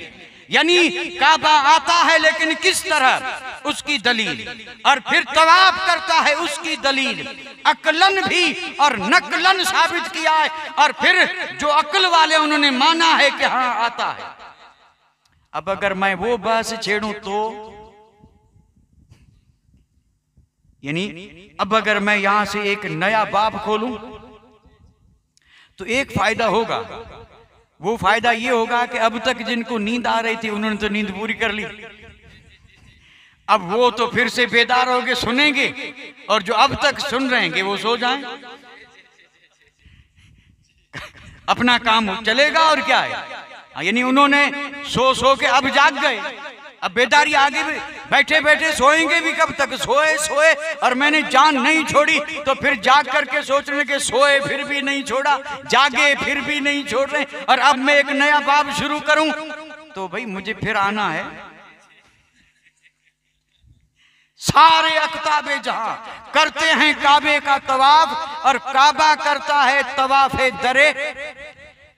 यानी काबा आता है लेकिन किस तरह, उसकी दलील, और फिर तवाफ करता है उसकी दलील, अकलन भी और नकलन साबित किया है। और फिर जो अकल वाले उन्होंने माना है कि हाँ आता है। अब अगर मैं वो बात छेड़ूं तो, यानी अब अगर मैं यहां से एक नया बाब खोलूं तो एक फायदा होगा। वो फायदा ये होगा कि अब तक जिनको नींद आ रही थी उन्होंने तो नींद पूरी कर ली। अब वो तो फिर से बेदार हो के सुनेंगे, और जो अब तक सुन रहे हैं वो सो जाएं, अपना काम चलेगा। और क्या है, यानी उन्होंने सो के अब जाग गए। अब बेदारी आगे भी बैठे बैठे सोएंगे भी कब तक, सोए सोए और मैंने जान नहीं छोड़ी, तो फिर जाग करके सोच रहे कि सोए फिर भी नहीं छोड़ा, जागे फिर भी नहीं छोड़ रहे, और अब मैं एक नया बाब शुरू करूं तो भाई मुझे फिर आना है। सारे अख्ताबे जहां करते हैं काबे का तवाफ और काबा करता है तवाफे दरे।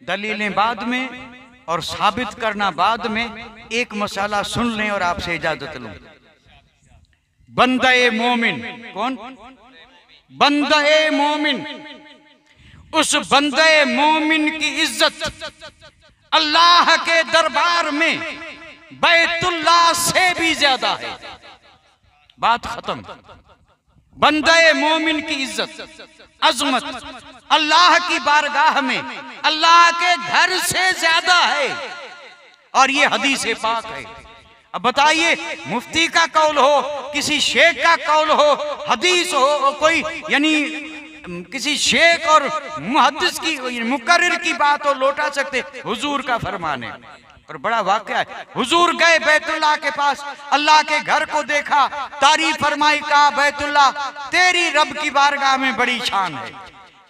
दलीलें बाद में और साबित करना बाद में। एक मसाला सुन लें और आपसे इजाजत लूं। बंदे मोमिन, कौन? बंदे मोमिन। उस बंदे मोमिन की इज्जत अल्लाह के दरबार में बैतुल्ला से भी ज्यादा है। बात खत्म। बंदे मोमिन की इज्जत, अजमत अल्लाह की बारगाह में अल्लाह के घर से ज्यादा है। और ये हदीस पाक है। अब बताइए, मुफ्ती का कौल हो, किसी शेख का कौल हो, हदीस हो, कोई यानी किसी शेख और मुहद्दिस की, मुकर्रिर की बात हो, लौटा सकते। हुजूर का फरमान है और बड़ा वाकया है। हुजूर गए बैतुल्लाह के पास, अल्लाह के घर को देखा, तारीफ फरमाई, कहा बैतुल्लाह तेरी रब की बारगाह में बड़ी शान है,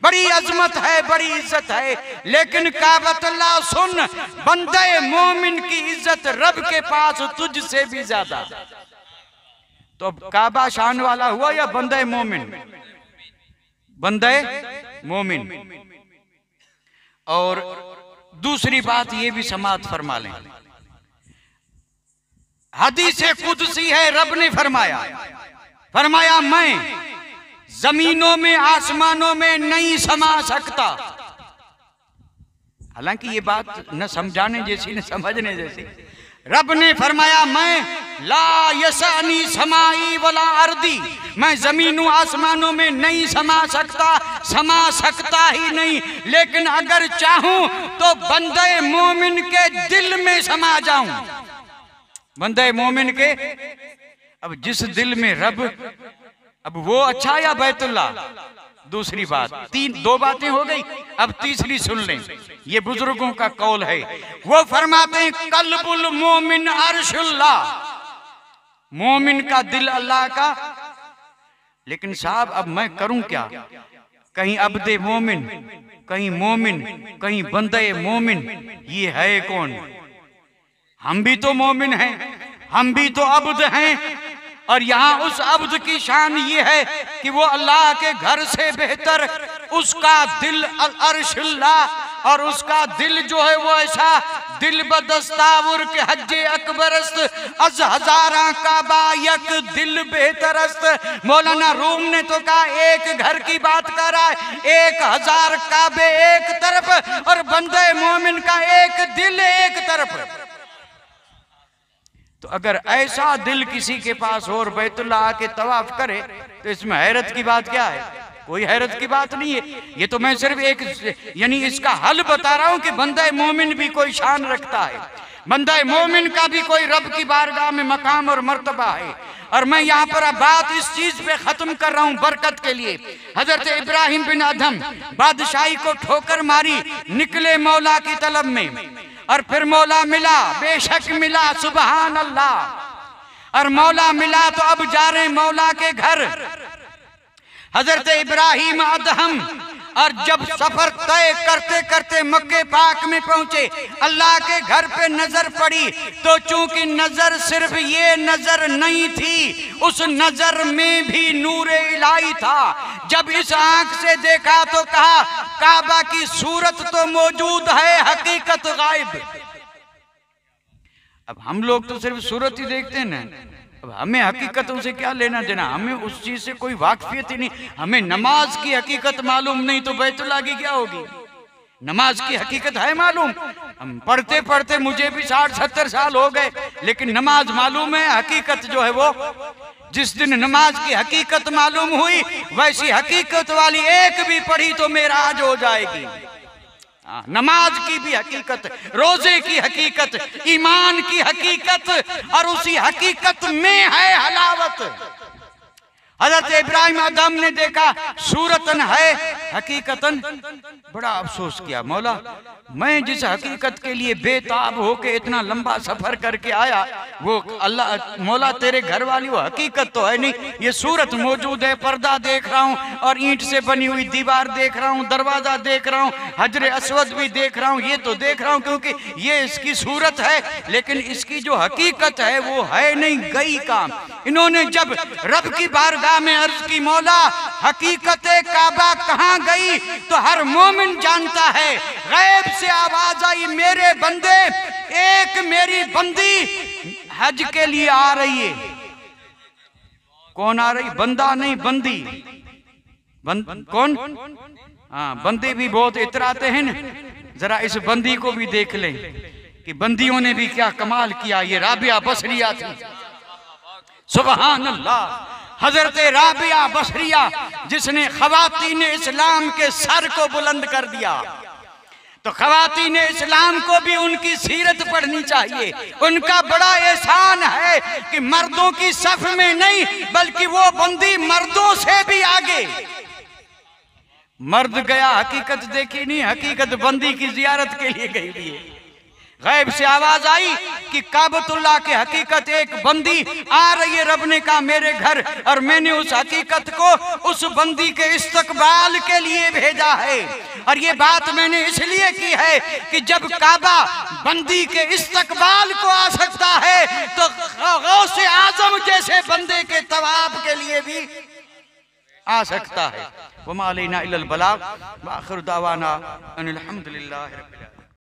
बड़ी अजमत है, बड़ी इज्जत है। लेकिन काबतुल्लाह सुन, बंदे मोमिन की इज्जत रब के पास तुझसे भी ज्यादा। तो अब काबा शान वाला हुआ या बंदे मोमिन? बंदे मोमिन। और दूसरी बात ये भी समात फरमा लें, हदीस कुदसी है, रब ने फरमाया मैं जमीनों में आसमानों में नहीं समा सकता। हालांकि ये बात न समझाने जैसी न समझने जैसी। रब ने फरमाया मैं ला यसानी समाई वला अर्दी, मैं जमीनों आसमानों में नहीं समा सकता ही नहीं। लेकिन अगर चाहूं तो बंदे मोमिन के दिल में समा जाऊं। बंदे मोमिन के, अब जिस दिल में रब अब वो अच्छा या बैतुल्ला? दूसरी बात, दो बातें हो गई, अब तीसरी सुन लें। ये बुजुर्गों का कौल है। वो फरमाते हैं कल्बुल मोमिन अर्शुल्लाह, मोमिन का दिल अल्लाह का। लेकिन साहब अब मैं करूं क्या? कहीं अब्दे मोमिन, कहीं मोमिन, कहीं बंदे मोमिन, ये है कौन? हम भी तो मोमिन हैं, हम भी तो अब्द हैं। और यहाँ उस अब्द की शान ये है कि वो अल्लाह के घर से बेहतर उसका दिल अर्शुल्लाह, और उसका दिल जो है वो ऐसा दिल बदस्तावुर के हज्जे अकबरस्त अज हजारा काबा यक दिल बेहतरस्त। मौलाना रूम ने तो कहा एक घर की बात कर रहा है, 1000 काबे एक तरफ और बंदे मोमिन का एक दिल एक तरफ। तो अगर ऐसा दिल किसी के पास हो और बैतुल्लाह आके तवाफ करे तो इसमें हैरत की बात क्या है? कोई हैरत की बात नहीं है। ये तो मैं सिर्फ एक यानी इसका हल बता रहा हूं कि बंदा मोमिन भी कोई शान रखता है, बंदा मोमिन का भी कोई रब की बारगाह में मकाम और मर्तबा है। और मैं यहाँ पर अब बात इस चीज पे खत्म कर रहा हूँ बरकत के लिए। हजरत इब्राहिम बिन अदहम बादशाही को ठोकर मारी, निकले मौला की तलब में, और फिर मौला मिला, बेशक मिला, सुबहान अल्लाह। और मौला मिला तो अब जा रहे मौला के घर। हजरत इब्राहिम अदहम और जब सफर तय करते करते मक्के पाक में पहुंचे, अल्लाह के घर पे नजर पड़ी तो चूंकि नजर सिर्फ ये नजर नहीं थी, उस नजर में भी नूरे इलाही था। जब इस आंख से देखा तो कहा काबा की सूरत तो मौजूद है, हकीकत गायब। अब हम लोग तो सिर्फ सूरत ही देखते हैं ना, अब हमें हकीकतों से क्या लेना देना? हमें उस चीज से कोई वाकफियत ही नहीं। हमें नमाज की हकीकत मालूम नहीं तो बैतुल्लाह की क्या होगी? नमाज की हकीकत है मालूम, हम पढ़ते पढ़ते मुझे भी 60-70 साल हो गए, लेकिन नमाज मालूम है। हकीकत जो है वो जिस दिन नमाज की हकीकत मालूम हुई, वैसी हकीकत वाली एक भी पढ़ी तो मेराज हो जाएगी। नमाज की भी हकीकत, रोजे की हकीकत, ईमान की हकीकत, और उसी हकीकत में है हलावत। हजरत इब्राहिम अदम ने देखा सूरतन है हकीकतन, बड़ा अफसोस किया, मौला मैं जिस हकीकत के लिए बेताब होके इतना लंबा सफर करके आया, वो अल्लाह मौला तेरे घर वाली वो हकीकत तो है नहीं। ये सूरत मौजूद है, पर्दा देख रहा हूँ और ईंट से बनी हुई दीवार देख रहा हूँ, दरवाजा देख रहा हूँ, हजरे अस्वद भी देख रहा हूँ, ये तो देख रहा हूँ क्योंकि ये इसकी सूरत है, लेकिन इसकी जो हकीकत है वो है नहीं, गई काम। इन्होंने जब रब की बारगाह में अर्ज की मौला हकीकत काबा कहाँ गई, तो हर मोमिन जानता है गैब से आवाज आई मेरे बंदे, एक मेरी बंदी हज के लिए आ रही है। कौन आ रही? बंदा नहीं, बंदी। कौन? हाँ, बंदे भी बहुत इतराते हैं न। जरा इस बंदी को भी देख लें कि बंदियों ने भी क्या कमाल किया। ये राबिया बसरिया थी, सुबहान अल्लाह। हजरत राबिया बसरिया जिसने खवातीन इस्लाम के सर को बुलंद कर दिया, तो खवातीन इस्लाम को भी उनकी सीरत पढ़नी चाहिए। उनका बड़ा एहसान है कि मर्दों की सफ में नहीं, बल्कि वो बंदी मर्दों से भी आगे। मर्द गया हकीकत देखी नहीं, हकीकत बंदी की जियारत के लिए गई हुई है। गैब से आवाज आई कि काबतुल्लाह की हकीकत एक बंदी आ रही है। रब ने कहा मेरे घर, और मैंने उस हकीकत को उस बंदी के इस्तकबाल के लिए भेजा है। और ये बात मैंने इसलिए की है कि जब काबा बंदी के इस्तकबाल को आ सकता है, तो गौसे आजम जैसे बंदे के तवाब के लिए भी आ सकता है। वमा अलैना इल्लल बलाग व आखिर दावाना अनिल हम्दुलिल्लाहि।